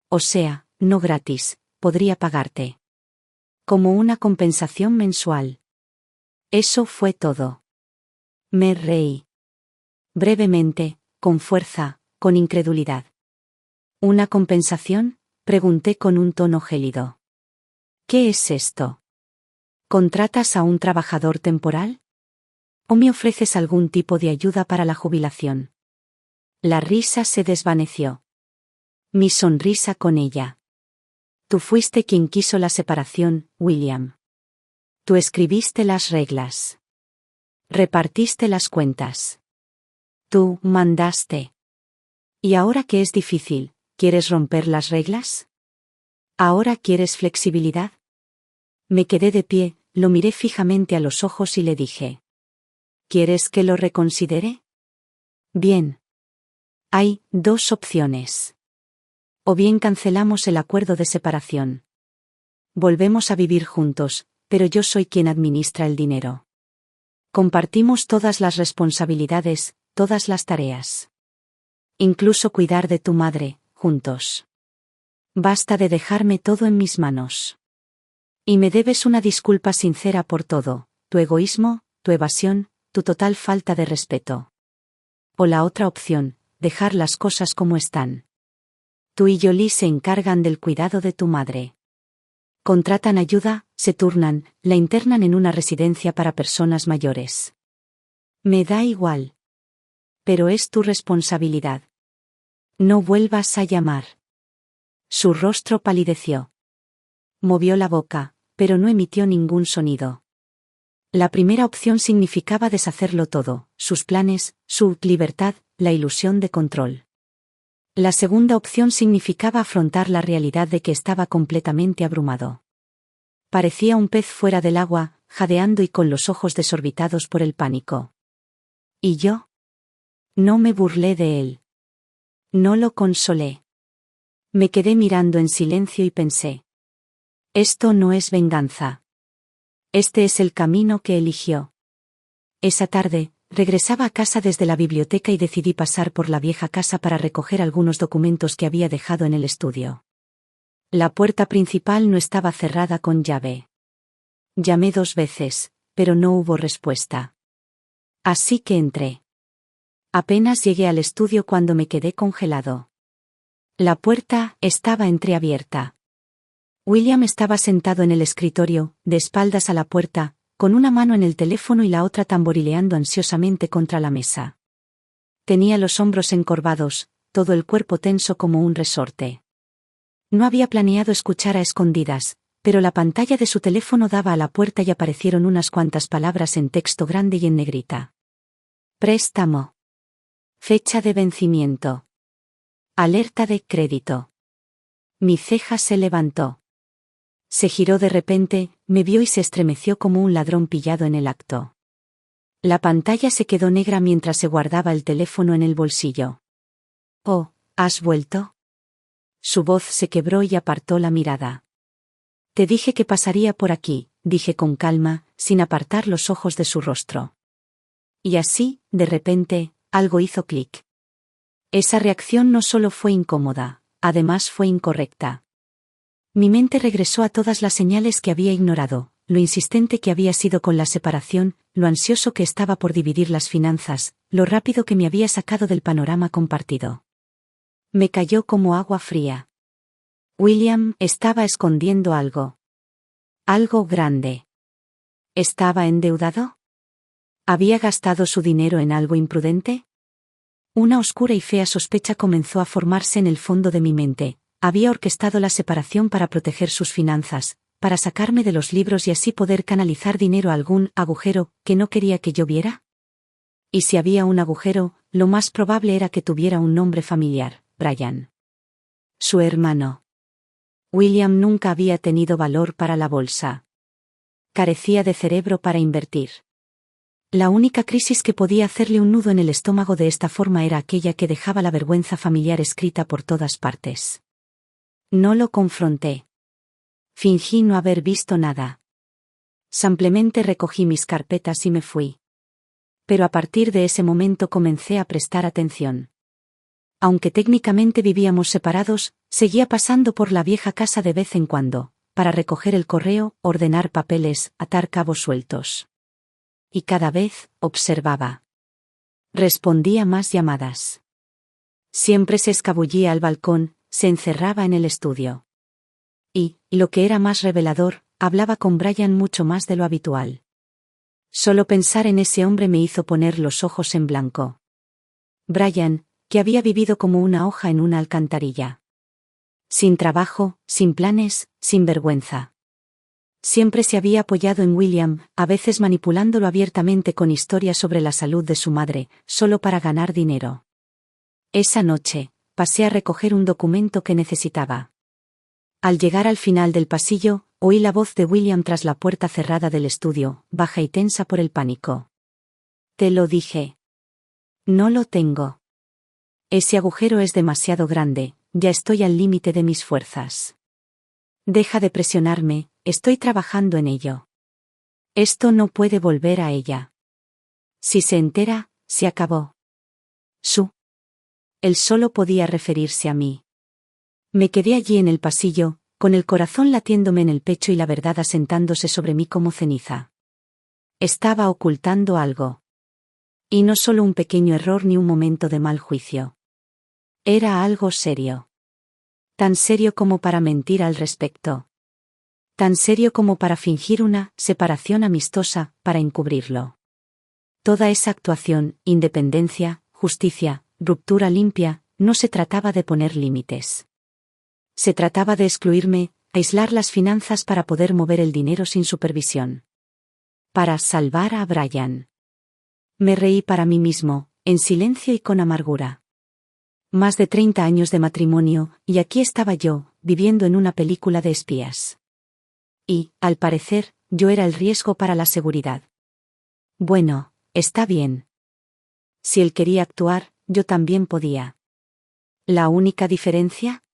O sea, no gratis, podría pagarte. Como una compensación mensual. Eso fue todo. Me reí. Brevemente, con fuerza, con incredulidad. ¿Una compensación?, pregunté con un tono gélido. ¿Qué es esto? ¿Contratas a un trabajador temporal? ¿O me ofreces algún tipo de ayuda para la jubilación? La risa se desvaneció. Mi sonrisa con ella. Tú fuiste quien quiso la separación, William. Tú escribiste las reglas. Repartiste las cuentas. Tú mandaste. ¿Y ahora que es difícil, quieres romper las reglas? ¿Ahora quieres flexibilidad? Me quedé de pie, lo miré fijamente a los ojos y le dije. ¿Quieres que lo reconsidere? Bien. Hay dos opciones. O bien cancelamos el acuerdo de separación. Volvemos a vivir juntos, pero yo soy quien administra el dinero. Compartimos todas las responsabilidades, todas las tareas. Incluso cuidar de tu madre, juntos. Basta de dejarme todo en mis manos. Y me debes una disculpa sincera por todo, tu egoísmo, tu evasión, tu total falta de respeto. O la otra opción, dejar las cosas como están. Tú y Jolie se encargan del cuidado de tu madre. Contratan ayuda, se turnan, la internan en una residencia para personas mayores. Me da igual. Pero es tu responsabilidad. No vuelvas a llamar. Su rostro palideció. Movió la boca, pero no emitió ningún sonido. La primera opción significaba deshacerlo todo, sus planes, su libertad, la ilusión de control. La segunda opción significaba afrontar la realidad de que estaba completamente abrumado. Parecía un pez fuera del agua, jadeando y con los ojos desorbitados por el pánico. ¿Y yo? No me burlé de él. No lo consolé. Me quedé mirando en silencio y pensé. Esto no es venganza. Este es el camino que eligió. Esa tarde, regresaba a casa desde la biblioteca y decidí pasar por la vieja casa para recoger algunos documentos que había dejado en el estudio. La puerta principal no estaba cerrada con llave. Llamé 2 veces, pero no hubo respuesta. Así que entré. Apenas llegué al estudio cuando me quedé congelado. La puerta estaba entreabierta. William estaba sentado en el escritorio, de espaldas a la puerta, con una mano en el teléfono y la otra tamborileando ansiosamente contra la mesa. Tenía los hombros encorvados, todo el cuerpo tenso como un resorte. No había planeado escuchar a escondidas, pero la pantalla de su teléfono daba a la puerta y aparecieron unas cuantas palabras en texto grande y en negrita. Préstamo. Fecha de vencimiento. Alerta de crédito. Mi ceja se levantó. Se giró de repente, me vio y se estremeció como un ladrón pillado en el acto. La pantalla se quedó negra mientras se guardaba el teléfono en el bolsillo. Oh, ¿has vuelto? Su voz se quebró y apartó la mirada. Te dije que pasaría por aquí, dije con calma, sin apartar los ojos de su rostro. Y así, de repente, algo hizo clic. Esa reacción no solo fue incómoda, además fue incorrecta. Mi mente regresó a todas las señales que había ignorado, lo insistente que había sido con la separación, lo ansioso que estaba por dividir las finanzas, lo rápido que me había sacado del panorama compartido. Me cayó como agua fría. William estaba escondiendo algo. Algo grande. ¿Estaba endeudado? ¿Había gastado su dinero en algo imprudente? Una oscura y fea sospecha comenzó a formarse en el fondo de mi mente. Había orquestado la separación para proteger sus finanzas, para sacarme de los libros y así poder canalizar dinero a algún agujero que no quería que yo viera. Y si había un agujero, lo más probable era que tuviera un nombre familiar, Brian. Su hermano. William nunca había tenido valor para la bolsa. Carecía de cerebro para invertir. La única crisis que podía hacerle un nudo en el estómago de esta forma era aquella que dejaba la vergüenza familiar escrita por todas partes. No lo confronté. Fingí no haber visto nada. Simplemente recogí mis carpetas y me fui. Pero a partir de ese momento comencé a prestar atención. Aunque técnicamente vivíamos separados, seguía pasando por la vieja casa de vez en cuando, para recoger el correo, ordenar papeles, atar cabos sueltos. Y cada vez, observaba. Respondía más llamadas. Siempre se escabullía al balcón, se encerraba en el estudio. Y, lo que era más revelador, hablaba con Brian mucho más de lo habitual. Solo pensar en ese hombre me hizo poner los ojos en blanco. Brian, que había vivido como una hoja en una alcantarilla. Sin trabajo, sin planes, sin vergüenza. Siempre se había apoyado en William, a veces manipulándolo abiertamente con historias sobre la salud de su madre, solo para ganar dinero. Esa noche, pasé a recoger un documento que necesitaba. Al llegar al final del pasillo, oí la voz de William tras la puerta cerrada del estudio, baja y tensa por el pánico. Te lo dije. No lo tengo. Ese agujero es demasiado grande, ya estoy al límite de mis fuerzas. Deja de presionarme, estoy trabajando en ello. Esto no puede volver a ella. Si se entera, se acabó. Él solo podía referirse a mí. Me quedé allí en el pasillo, con el corazón latiéndome en el pecho y la verdad asentándose sobre mí como ceniza. Estaba ocultando algo. Y no solo un pequeño error ni un momento de mal juicio. Era algo serio. Tan serio como para mentir al respecto. Tan serio como para fingir una separación amistosa, para encubrirlo. Toda esa actuación, independencia, justicia, ruptura limpia, no se trataba de poner límites. Se trataba de excluirme, aislar las finanzas para poder mover el dinero sin supervisión. Para salvar a Brian. Me reí para mí mismo, en silencio y con amargura. Más de 30 años de matrimonio, y aquí estaba yo, viviendo en una película de espías. Y, al parecer, yo era el riesgo para la seguridad. Bueno, está bien. Si él quería actuar, yo también podía. ¿La única diferencia?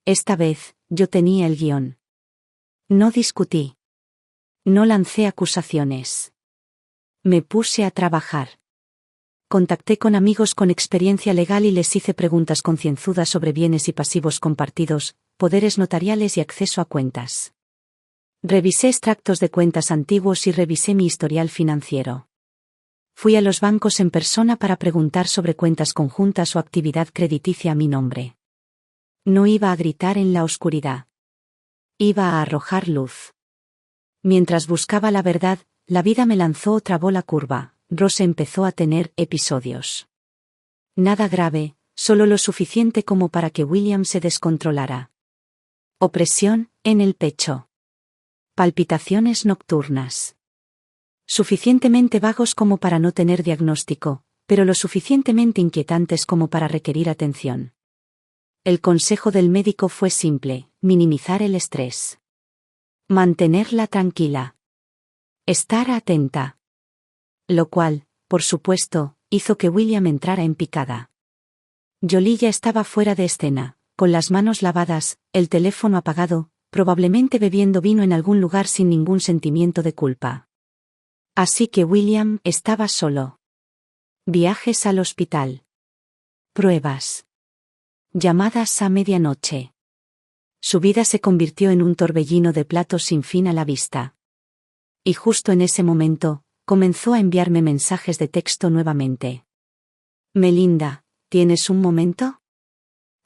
Esta vez, yo tenía el guión. No discutí. No lancé acusaciones. Me puse a trabajar. Contacté con amigos con experiencia legal y les hice preguntas concienzudas sobre bienes y pasivos compartidos, poderes notariales y acceso a cuentas. Revisé extractos de cuentas antiguos y revisé mi historial financiero. Fui a los bancos en persona para preguntar sobre cuentas conjuntas o actividad crediticia a mi nombre. No iba a gritar en la oscuridad. Iba a arrojar luz. Mientras buscaba la verdad, la vida me lanzó otra bola curva. Rose empezó a tener episodios. Nada grave, solo lo suficiente como para que William se descontrolara. Opresión, en el pecho. Palpitaciones nocturnas. Suficientemente vagos como para no tener diagnóstico, pero lo suficientemente inquietantes como para requerir atención. El consejo del médico fue simple: minimizar el estrés. Mantenerla tranquila. Estar atenta. Lo cual, por supuesto, hizo que William entrara en picada. Jolie ya estaba fuera de escena, con las manos lavadas, el teléfono apagado, probablemente bebiendo vino en algún lugar sin ningún sentimiento de culpa. Así que William estaba solo. Viajes al hospital. Pruebas. Llamadas a medianoche. Su vida se convirtió en un torbellino de platos sin fin a la vista. Y justo en ese momento, comenzó a enviarme mensajes de texto nuevamente. Melinda, ¿tienes un momento?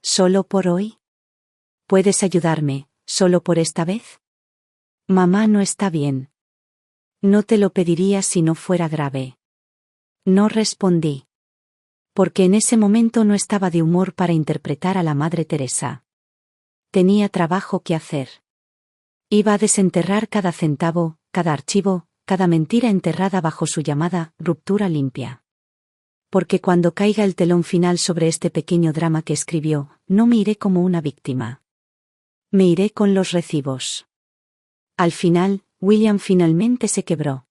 ¿Solo por hoy? ¿Puedes ayudarme, solo por esta vez? Mamá no está bien. No te lo pediría si no fuera grave. No respondí. Porque en ese momento no estaba de humor para interpretar a la Madre Teresa. Tenía trabajo que hacer. Iba a desenterrar cada centavo, cada archivo, cada mentira enterrada bajo su llamada ruptura limpia. Porque cuando caiga el telón final sobre este pequeño drama que escribió, no me iré como una víctima. Me iré con los recibos. Al final, William finalmente se quebró.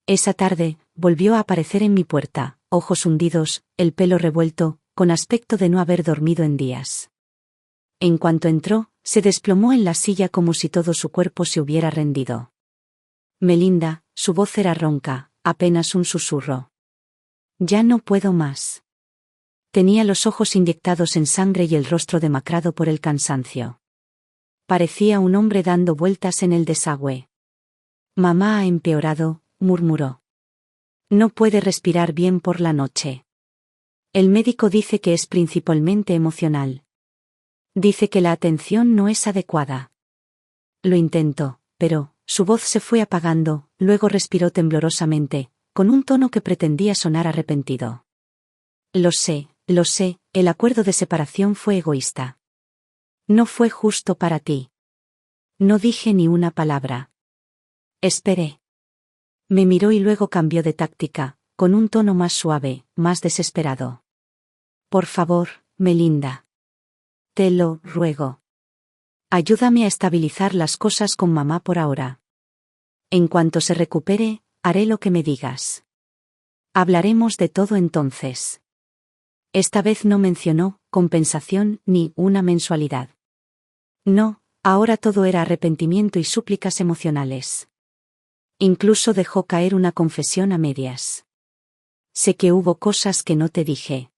Esa tarde, volvió a aparecer en mi puerta, ojos hundidos, el pelo revuelto, con aspecto de no haber dormido en días. En cuanto entró, se desplomó en la silla como si todo su cuerpo se hubiera rendido. Melinda, su voz era ronca, apenas un susurro. Ya no puedo más. Tenía los ojos inyectados en sangre y el rostro demacrado por el cansancio. Parecía un hombre dando vueltas en el desagüe. Mamá ha empeorado, murmuró. No puede respirar bien por la noche. El médico dice que es principalmente emocional. Dice que la atención no es adecuada. Lo intento, pero su voz se fue apagando, luego respiró temblorosamente, con un tono que pretendía sonar arrepentido. Lo sé, el acuerdo de separación fue egoísta. No fue justo para ti. No dije ni una palabra. Esperé. Me miró y luego cambió de táctica, con un tono más suave, más desesperado. Por favor, Melinda. Te lo ruego. Ayúdame a estabilizar las cosas con mamá por ahora. En cuanto se recupere, haré lo que me digas. Hablaremos de todo entonces. Esta vez no mencionó compensación ni una mensualidad. No, ahora todo era arrepentimiento y súplicas emocionales. Incluso dejó caer una confesión a medias. Sé que hubo cosas que no te dije.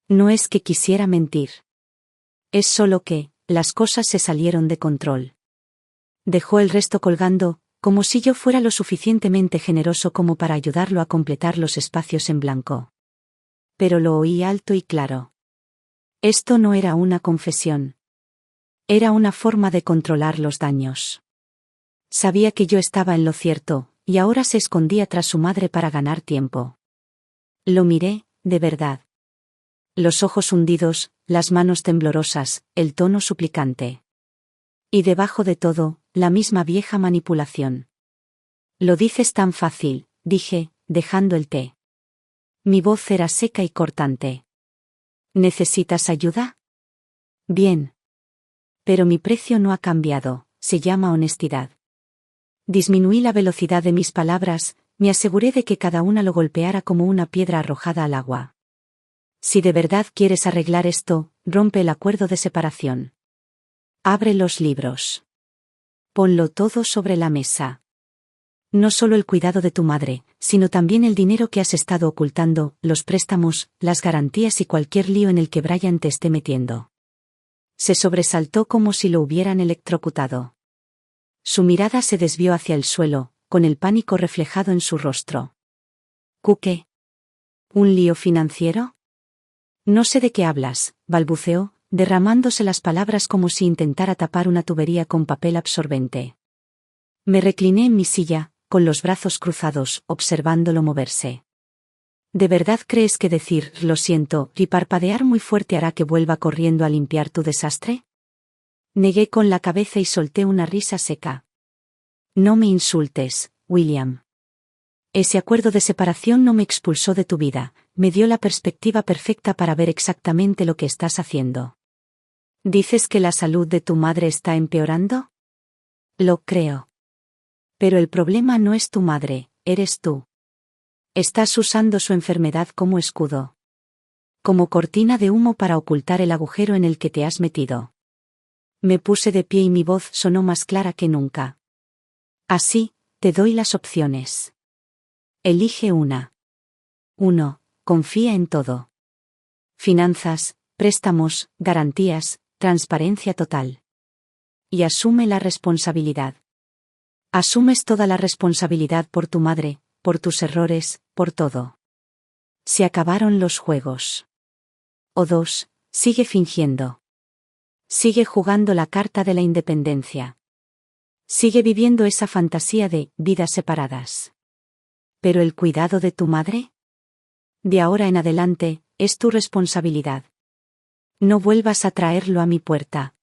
No es que quisiera mentir. Es solo que, las cosas se salieron de control. Dejó el resto colgando, como si yo fuera lo suficientemente generoso como para ayudarlo a completar los espacios en blanco. Pero lo oí alto y claro. Esto no era una confesión. Era una forma de controlar los daños. Sabía que yo estaba en lo cierto, y ahora se escondía tras su madre para ganar tiempo. Lo miré, de verdad. Los ojos hundidos, las manos temblorosas, el tono suplicante. Y debajo de todo, la misma vieja manipulación. Lo dices tan fácil, dije, dejando el té. Mi voz era seca y cortante. ¿Necesitas ayuda? Bien. Pero mi precio no ha cambiado, se llama honestidad. Disminuí la velocidad de mis palabras, me aseguré de que cada una lo golpeara como una piedra arrojada al agua. Si de verdad quieres arreglar esto, rompe el acuerdo de separación. Abre los libros. Ponlo todo sobre la mesa. No solo el cuidado de tu madre, sino también el dinero que has estado ocultando, los préstamos, las garantías y cualquier lío en el que Brian te esté metiendo. Se sobresaltó como si lo hubieran electrocutado. Su mirada se desvió hacia el suelo, con el pánico reflejado en su rostro. ¿Qué? ¿Un lío financiero? No sé de qué hablas, balbuceó, derramándose las palabras como si intentara tapar una tubería con papel absorbente. Me recliné en mi silla, con los brazos cruzados, observándolo moverse. ¿De verdad crees que decir lo siento y parpadear muy fuerte hará que vuelva corriendo a limpiar tu desastre? Negué con la cabeza y solté una risa seca. No me insultes, William. Ese acuerdo de separación no me expulsó de tu vida, me dio la perspectiva perfecta para ver exactamente lo que estás haciendo. ¿Dices que la salud de tu madre está empeorando? Lo creo. Pero el problema no es tu madre, eres tú. Estás usando su enfermedad como escudo. Como cortina de humo para ocultar el agujero en el que te has metido. Me puse de pie y mi voz sonó más clara que nunca. Así, te doy las opciones. Elige una. 1. Confía en todo. Finanzas, préstamos, garantías, transparencia total. Y asume la responsabilidad. Asumes toda la responsabilidad por tu madre, por tus errores, por todo. Se acabaron los juegos. O 2. Sigue fingiendo. Sigue jugando la carta de la independencia. Sigue viviendo esa fantasía de vidas separadas. ¿Pero el cuidado de tu madre? De ahora en adelante, es tu responsabilidad. No vuelvas a traerlo a mi puerta.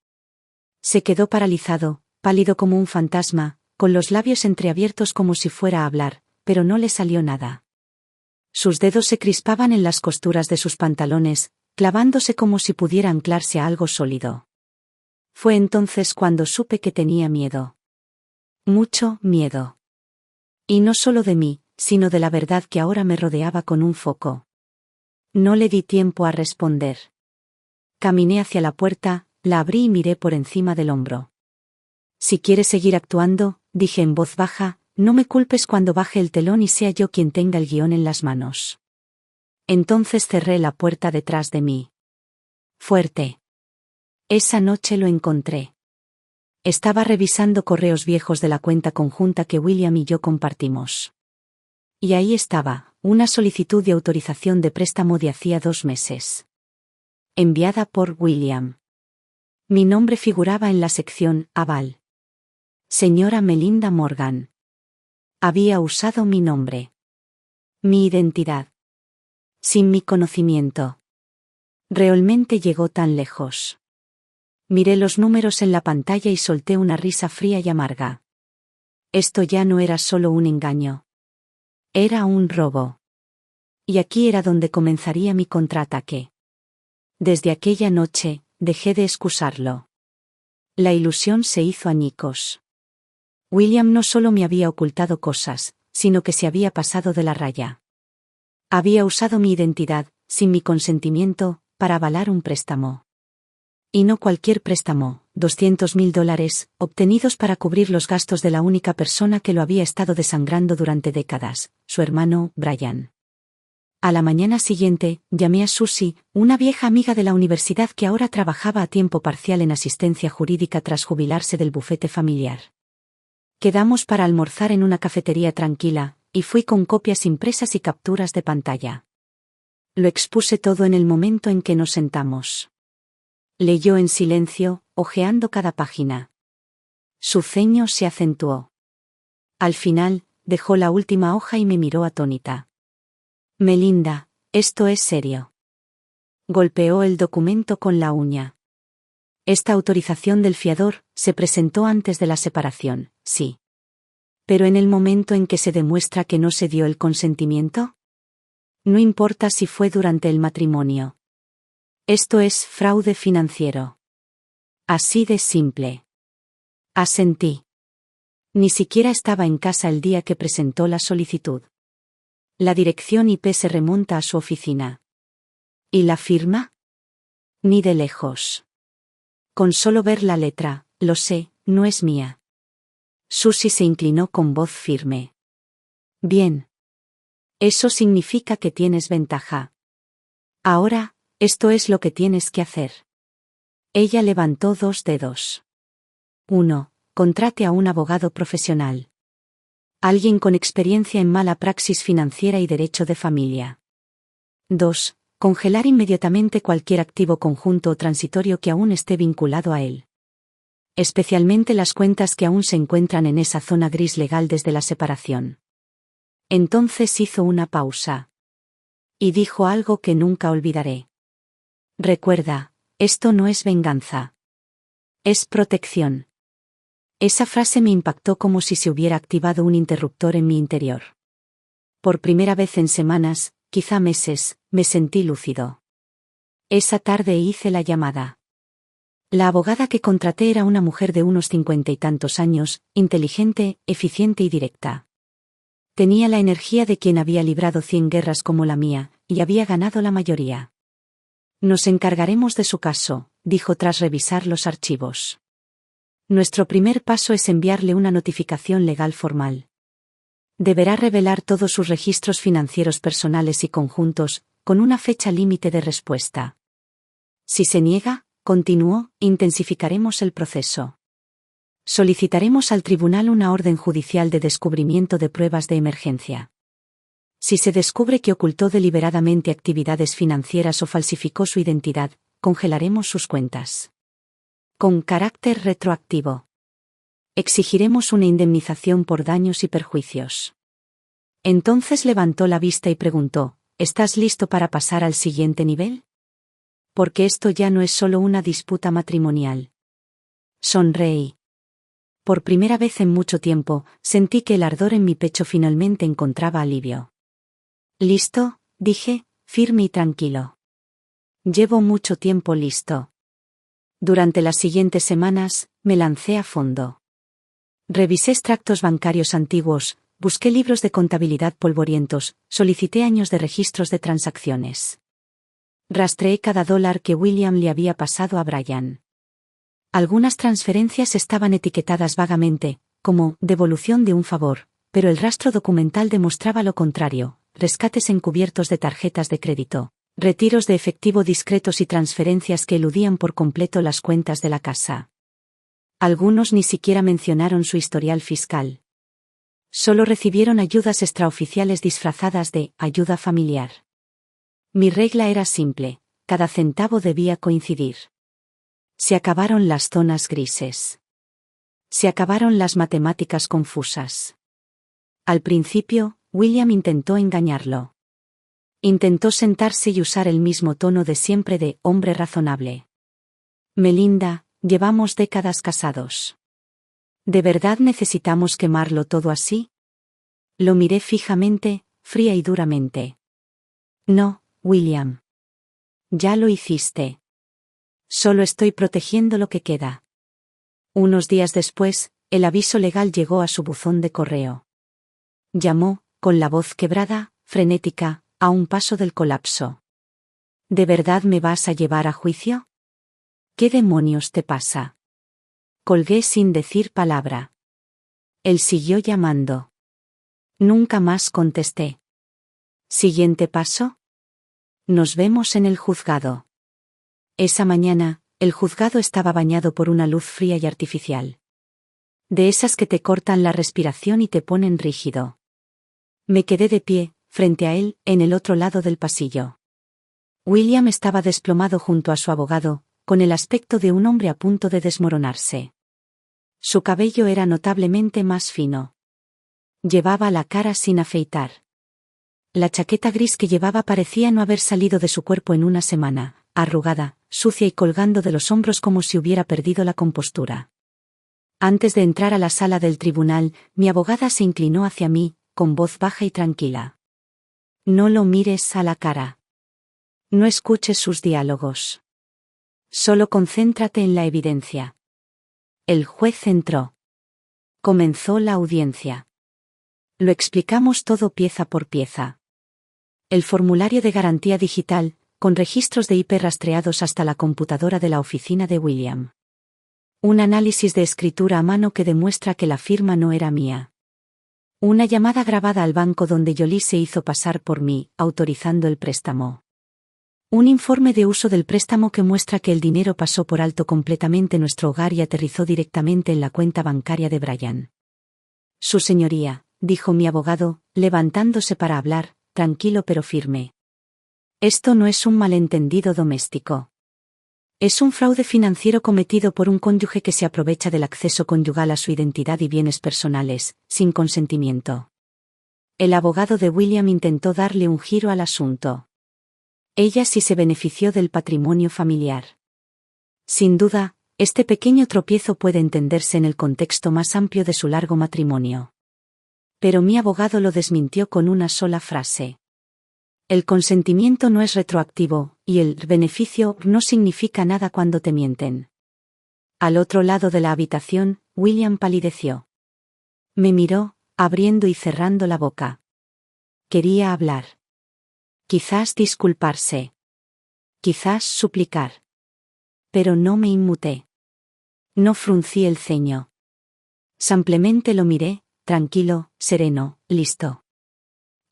Se quedó paralizado, pálido como un fantasma, con los labios entreabiertos como si fuera a hablar, pero no le salió nada. Sus dedos se crispaban en las costuras de sus pantalones, clavándose como si pudiera anclarse a algo sólido. Fue entonces cuando supe que tenía miedo. Mucho miedo. Y no solo de mí, sino de la verdad que ahora me rodeaba con un foco. No le di tiempo a responder. Caminé hacia la puerta, la abrí y miré por encima del hombro. Si quieres seguir actuando, dije en voz baja, no me culpes cuando baje el telón y sea yo quien tenga el guión en las manos. Entonces cerré la puerta detrás de mí. Fuerte. Esa noche lo encontré. Estaba revisando correos viejos de la cuenta conjunta que William y yo compartimos. Y ahí estaba, una solicitud de autorización de préstamo de hacía 2 meses. Enviada por William. Mi nombre figuraba en la sección Aval. Señora Melinda Morgan. Había usado mi nombre. Mi identidad. Sin mi conocimiento. Realmente llegó tan lejos. Miré los números en la pantalla y solté una risa fría y amarga. Esto ya no era solo un engaño. Era un robo. Y aquí era donde comenzaría mi contraataque. Desde aquella noche, dejé de excusarlo. La ilusión se hizo añicos. William no solo me había ocultado cosas, sino que se había pasado de la raya. Había usado mi identidad, sin mi consentimiento, para avalar un préstamo. Y no cualquier préstamo, $200.000, obtenidos para cubrir los gastos de la única persona que lo había estado desangrando durante décadas, su hermano, Brian. A la mañana siguiente, llamé a Susie, una vieja amiga de la universidad que ahora trabajaba a tiempo parcial en asistencia jurídica tras jubilarse del bufete familiar. Quedamos para almorzar en una cafetería tranquila, y fui con copias impresas y capturas de pantalla. Lo expuse todo en el momento en que nos sentamos. Leyó en silencio, hojeando cada página. Su ceño se acentuó. Al final, dejó la última hoja y me miró atónita. Melinda, esto es serio. Golpeó el documento con la uña. Esta autorización del fiador se presentó antes de la separación, sí. Pero en el momento en que se demuestra que no se dio el consentimiento, no importa si fue durante el matrimonio. Esto es fraude financiero. Así de simple. Asentí. Ni siquiera estaba en casa el día que presentó la solicitud. La dirección IP se remonta a su oficina. ¿Y la firma? Ni de lejos. Con solo ver la letra, lo sé, no es mía. Susie se inclinó con voz firme. Bien. Eso significa que tienes ventaja. Ahora, esto es lo que tienes que hacer. Ella levantó 2 dedos. 1. Contrate a un abogado profesional. Alguien con experiencia en mala praxis financiera y derecho de familia. 2. Congelar inmediatamente cualquier activo conjunto o transitorio que aún esté vinculado a él. Especialmente las cuentas que aún se encuentran en esa zona gris legal desde la separación. Entonces hizo una pausa. Y dijo algo que nunca olvidaré. Recuerda, esto no es venganza. Es protección. Esa frase me impactó como si se hubiera activado un interruptor en mi interior. Por primera vez en semanas, quizá meses, me sentí lúcido. Esa tarde hice la llamada. La abogada que contraté era una mujer de unos 50 y tantos años, inteligente, eficiente y directa. Tenía la energía de quien había librado 100 guerras como la mía, y había ganado la mayoría. Nos encargaremos de su caso, dijo tras revisar los archivos. Nuestro primer paso es enviarle una notificación legal formal. Deberá revelar todos sus registros financieros personales y conjuntos, con una fecha límite de respuesta. Si se niega, continuó, intensificaremos el proceso. Solicitaremos al tribunal una orden judicial de descubrimiento de pruebas de emergencia. Si se descubre que ocultó deliberadamente actividades financieras o falsificó su identidad, congelaremos sus cuentas. Con carácter retroactivo. Exigiremos una indemnización por daños y perjuicios. Entonces levantó la vista y preguntó, ¿estás listo para pasar al siguiente nivel? Porque esto ya no es solo una disputa matrimonial. Sonreí. Por primera vez en mucho tiempo, sentí que el ardor en mi pecho finalmente encontraba alivio. ¿Listo?, dije, firme y tranquilo. Llevo mucho tiempo listo. Durante las siguientes semanas, me lancé a fondo. Revisé extractos bancarios antiguos, busqué libros de contabilidad polvorientos, solicité años de registros de transacciones. Rastreé cada dólar que William le había pasado a Brian. Algunas transferencias estaban etiquetadas vagamente, como devolución de un favor, pero el rastro documental demostraba lo contrario: rescates encubiertos de tarjetas de crédito, retiros de efectivo discretos y transferencias que eludían por completo las cuentas de la casa. Algunos ni siquiera mencionaron su historial fiscal. Solo recibieron ayudas extraoficiales disfrazadas de ayuda familiar. Mi regla era simple: cada centavo debía coincidir. Se acabaron las zonas grises. Se acabaron las matemáticas confusas. Al principio, William intentó engañarlo. Intentó sentarse y usar el mismo tono de siempre de hombre razonable. Melinda, Llevamos décadas casados. ¿De verdad necesitamos quemarlo todo así? Lo miré fijamente, fría y duramente. No, William. Ya lo hiciste. Solo estoy protegiendo lo que queda. Unos días después, el aviso legal llegó a su buzón de correo. Llamó, con la voz quebrada, frenética, a un paso del colapso. ¿De verdad me vas a llevar a juicio? ¿Qué demonios te pasa? Colgué sin decir palabra. Él siguió llamando. Nunca más contesté. ¿Siguiente paso? Nos vemos en el juzgado. Esa mañana, el juzgado estaba bañado por una luz fría y artificial. De esas que te cortan la respiración y te ponen rígido. Me quedé de pie, frente a él, en el otro lado del pasillo. William estaba desplomado junto a su abogado, con el aspecto de un hombre a punto de desmoronarse. Su cabello era notablemente más fino. Llevaba la cara sin afeitar. La chaqueta gris que llevaba parecía no haber salido de su cuerpo en una semana, arrugada, sucia y colgando de los hombros como si hubiera perdido la compostura. Antes de entrar a la sala del tribunal, mi abogada se inclinó hacia mí, con voz baja y tranquila. No lo mires a la cara. No escuches sus diálogos. Solo concéntrate en la evidencia. El juez entró. Comenzó la audiencia. Lo explicamos todo pieza por pieza. El formulario de garantía digital, con registros de IP rastreados hasta la computadora de la oficina de William. Un análisis de escritura a mano que demuestra que la firma no era mía. Una llamada grabada al banco donde Jolie se hizo pasar por mí, autorizando el préstamo. Un informe de uso del préstamo que muestra que el dinero pasó por alto completamente nuestro hogar y aterrizó directamente en la cuenta bancaria de Brian. Su señoría, dijo mi abogado, levantándose para hablar, tranquilo pero firme. Esto no es un malentendido doméstico. Es un fraude financiero cometido por un cónyuge que se aprovecha del acceso conyugal a su identidad y bienes personales, sin consentimiento. El abogado de William intentó darle un giro al asunto. Ella sí se benefició del patrimonio familiar. Sin duda, este pequeño tropiezo puede entenderse en el contexto más amplio de su largo matrimonio. Pero mi abogado lo desmintió con una sola frase. El consentimiento no es retroactivo, y el beneficio no significa nada cuando te mienten. Al otro lado de la habitación, William palideció. Me miró, abriendo y cerrando la boca. Quería hablar. Quizás disculparse. Quizás suplicar. Pero no me inmuté. No fruncí el ceño. Simplemente lo miré, tranquilo, sereno, listo.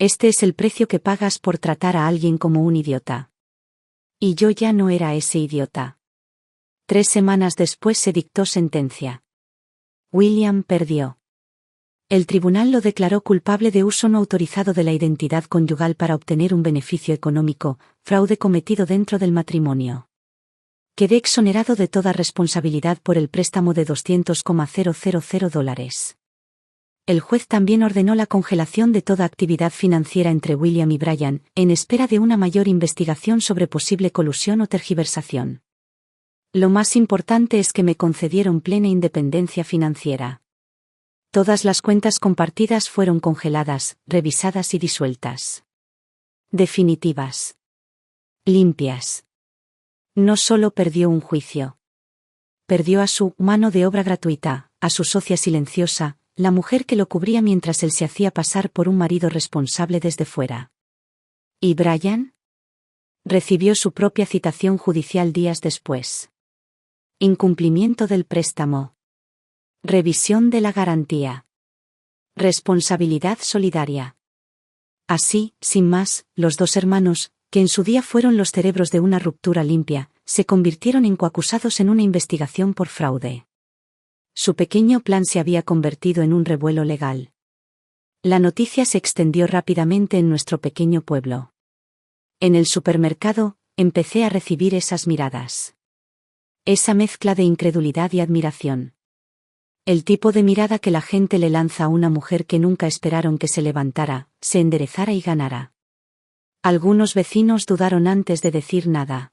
Este es el precio que pagas por tratar a alguien como un idiota. Y yo ya no era ese idiota. 3 semanas después se dictó sentencia. William perdió. El tribunal lo declaró culpable de uso no autorizado de la identidad conyugal para obtener un beneficio económico, fraude cometido dentro del matrimonio. Quedé exonerado de toda responsabilidad por el préstamo de $200,000. El juez también ordenó la congelación de toda actividad financiera entre William y Brian, en espera de una mayor investigación sobre posible colusión o tergiversación. Lo más importante es que me concedieron plena independencia financiera. Todas las cuentas compartidas fueron congeladas, revisadas y disueltas. Definitivas. Limpias. No solo perdió un juicio. Perdió a su mano de obra gratuita, a su socia silenciosa, la mujer que lo cubría mientras él se hacía pasar por un marido responsable desde fuera. ¿Y Brian? Recibió su propia citación judicial días después. Incumplimiento del préstamo. Revisión de la garantía. Responsabilidad solidaria. Así, sin más, los 2 hermanos, que en su día fueron los cerebros de una ruptura limpia, se convirtieron en coacusados en una investigación por fraude. Su pequeño plan se había convertido en un revuelo legal. La noticia se extendió rápidamente en nuestro pequeño pueblo. En el supermercado, empecé a recibir esas miradas. Esa mezcla de incredulidad y admiración. El tipo de mirada que la gente le lanza a una mujer que nunca esperaron que se levantara, se enderezara y ganara. Algunos vecinos dudaron antes de decir nada.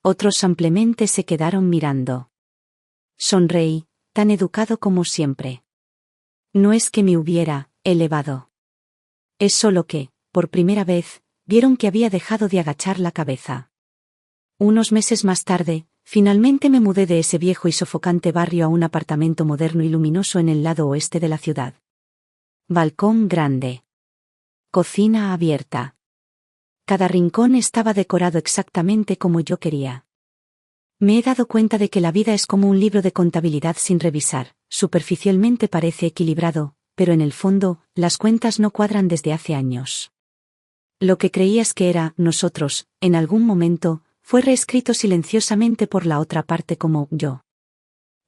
Otros simplemente se quedaron mirando. Sonreí, tan educado como siempre. No es que me hubiera elevado. Es solo que, por primera vez, vieron que había dejado de agachar la cabeza. Unos meses más tarde, finalmente me mudé de ese viejo y sofocante barrio a un apartamento moderno y luminoso en el lado oeste de la ciudad. Balcón grande. Cocina abierta. Cada rincón estaba decorado exactamente como yo quería. Me he dado cuenta de que la vida es como un libro de contabilidad sin revisar. Superficialmente parece equilibrado, pero en el fondo, las cuentas no cuadran desde hace años. Lo que creías que era nosotros, en algún momento, fue reescrito silenciosamente por la otra parte como yo.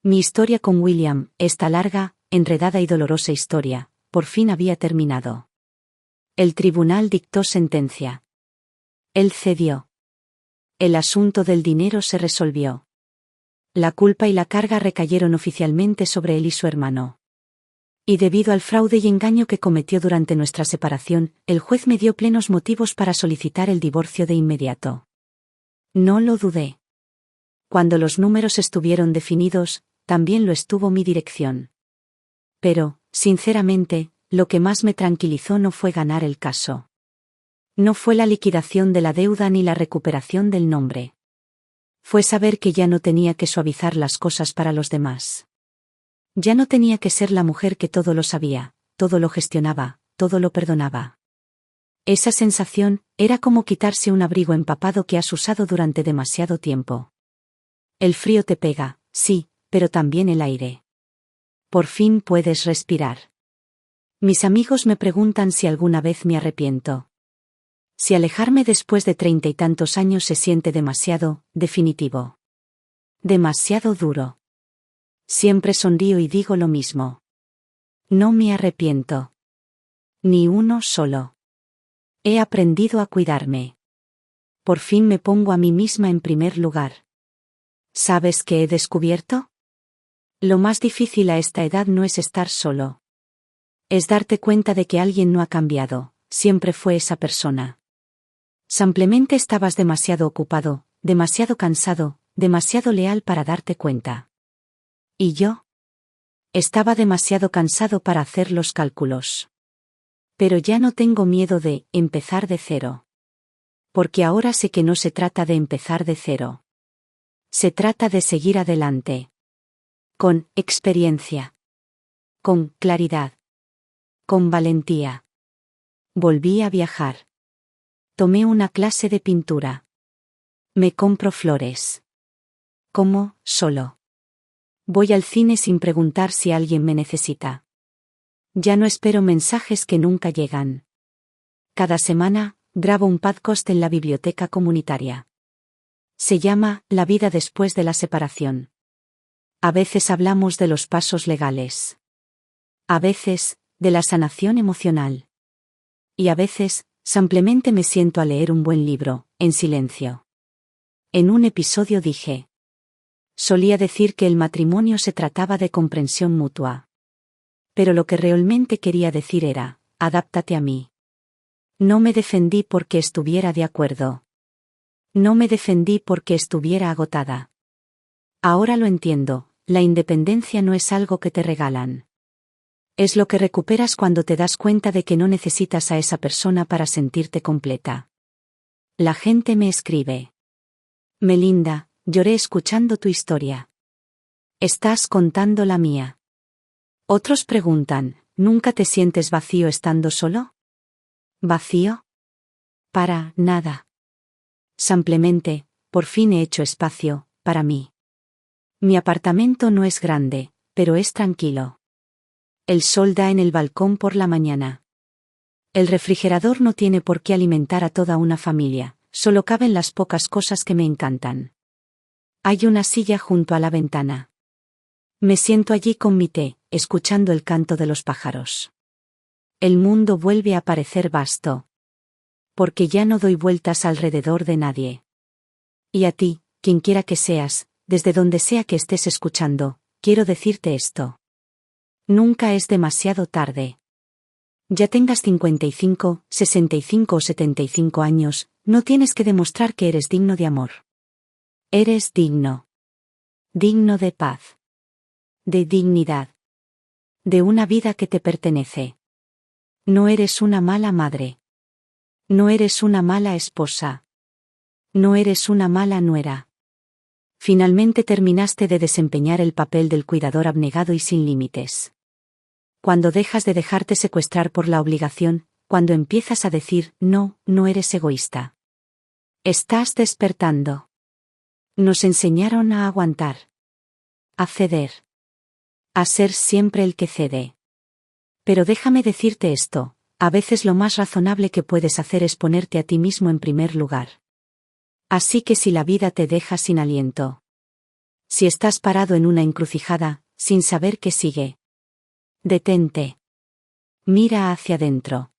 Mi historia con William, esta larga, enredada y dolorosa historia, por fin había terminado. El tribunal dictó sentencia. Él cedió. El asunto del dinero se resolvió. La culpa y la carga recayeron oficialmente sobre él y su hermano. Y debido al fraude y engaño que cometió durante nuestra separación, el juez me dio plenos motivos para solicitar el divorcio de inmediato. No lo dudé. Cuando los números estuvieron definidos, también lo estuvo mi dirección. Pero, sinceramente, lo que más me tranquilizó no fue ganar el caso. No fue la liquidación de la deuda ni la recuperación del nombre. Fue saber que ya no tenía que suavizar las cosas para los demás. Ya no tenía que ser la mujer que todo lo sabía, todo lo gestionaba, todo lo perdonaba. Esa sensación era como quitarse un abrigo empapado que has usado durante demasiado tiempo. El frío te pega, sí, pero también el aire. Por fin puedes respirar. Mis amigos me preguntan si alguna vez me arrepiento. Si alejarme después de 30 y tantos años se siente demasiado, definitivo. Demasiado duro. Siempre sonrío y digo lo mismo. No me arrepiento. Ni uno solo. He aprendido a cuidarme. Por fin me pongo a mí misma en primer lugar. ¿Sabes qué he descubierto? Lo más difícil a esta edad no es estar solo. Es darte cuenta de que alguien no ha cambiado, siempre fue esa persona. Simplemente estabas demasiado ocupado, demasiado cansado, demasiado leal para darte cuenta. ¿Y yo? Estaba demasiado cansado para hacer los cálculos. Pero ya no tengo miedo de empezar de cero. Porque ahora sé que no se trata de empezar de cero. Se trata de seguir adelante. Con experiencia. Con claridad. Con valentía. Volví a viajar. Tomé una clase de pintura. Me compro flores. Como, solo. Voy al cine sin preguntar si alguien me necesita. Ya no espero mensajes que nunca llegan. Cada semana, grabo un podcast en la biblioteca comunitaria. Se llama La vida después de la separación. A veces hablamos de los pasos legales. A veces, de la sanación emocional. Y a veces, simplemente me siento a leer un buen libro, en silencio. En un episodio dije. Solía decir que el matrimonio se trataba de comprensión mutua. Pero lo que realmente quería decir era, adáptate a mí. No me defendí porque estuviera de acuerdo. No me defendí porque estuviera agotada. Ahora lo entiendo, la independencia no es algo que te regalan. Es lo que recuperas cuando te das cuenta de que no necesitas a esa persona para sentirte completa. La gente me escribe. Melinda, lloré escuchando tu historia. Estás contando la mía. Otros preguntan, ¿nunca te sientes vacío estando solo? ¿Vacío? Para nada. Simplemente, por fin he hecho espacio, para mí. Mi apartamento no es grande, pero es tranquilo. El sol da en el balcón por la mañana. El refrigerador no tiene por qué alimentar a toda una familia, solo caben las pocas cosas que me encantan. Hay una silla junto a la ventana. Me siento allí con mi té, escuchando el canto de los pájaros. El mundo vuelve a parecer vasto. Porque ya no doy vueltas alrededor de nadie. Y a ti, quien quiera que seas, desde donde sea que estés escuchando, quiero decirte esto. Nunca es demasiado tarde. Ya tengas 55, 65 o 75 años, no tienes que demostrar que eres digno de amor. Eres digno. Digno de paz. de dignidad, de una vida que te pertenece. No eres una mala madre. No eres una mala esposa. No eres una mala nuera. Finalmente terminaste de desempeñar el papel del cuidador abnegado y sin límites. Cuando dejas de dejarte secuestrar por la obligación, cuando empiezas a decir, no, no eres egoísta. Estás despertando. Nos enseñaron a aguantar. A ceder. A ser siempre el que cede. Pero déjame decirte esto, a veces lo más razonable que puedes hacer es ponerte a ti mismo en primer lugar. Así que si la vida te deja sin aliento, si estás parado en una encrucijada, sin saber qué sigue, detente. Mira hacia adentro.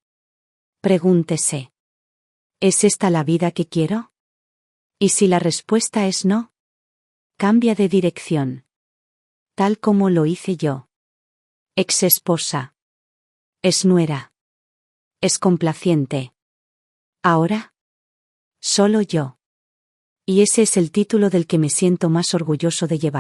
Pregúntese: ¿es esta la vida que quiero? Y si la respuesta es no, cambia de dirección. Tal como lo hice yo. Ex esposa. Es nuera. Es complaciente. Ahora, solo yo. Y ese es el título del que me siento más orgulloso de llevar.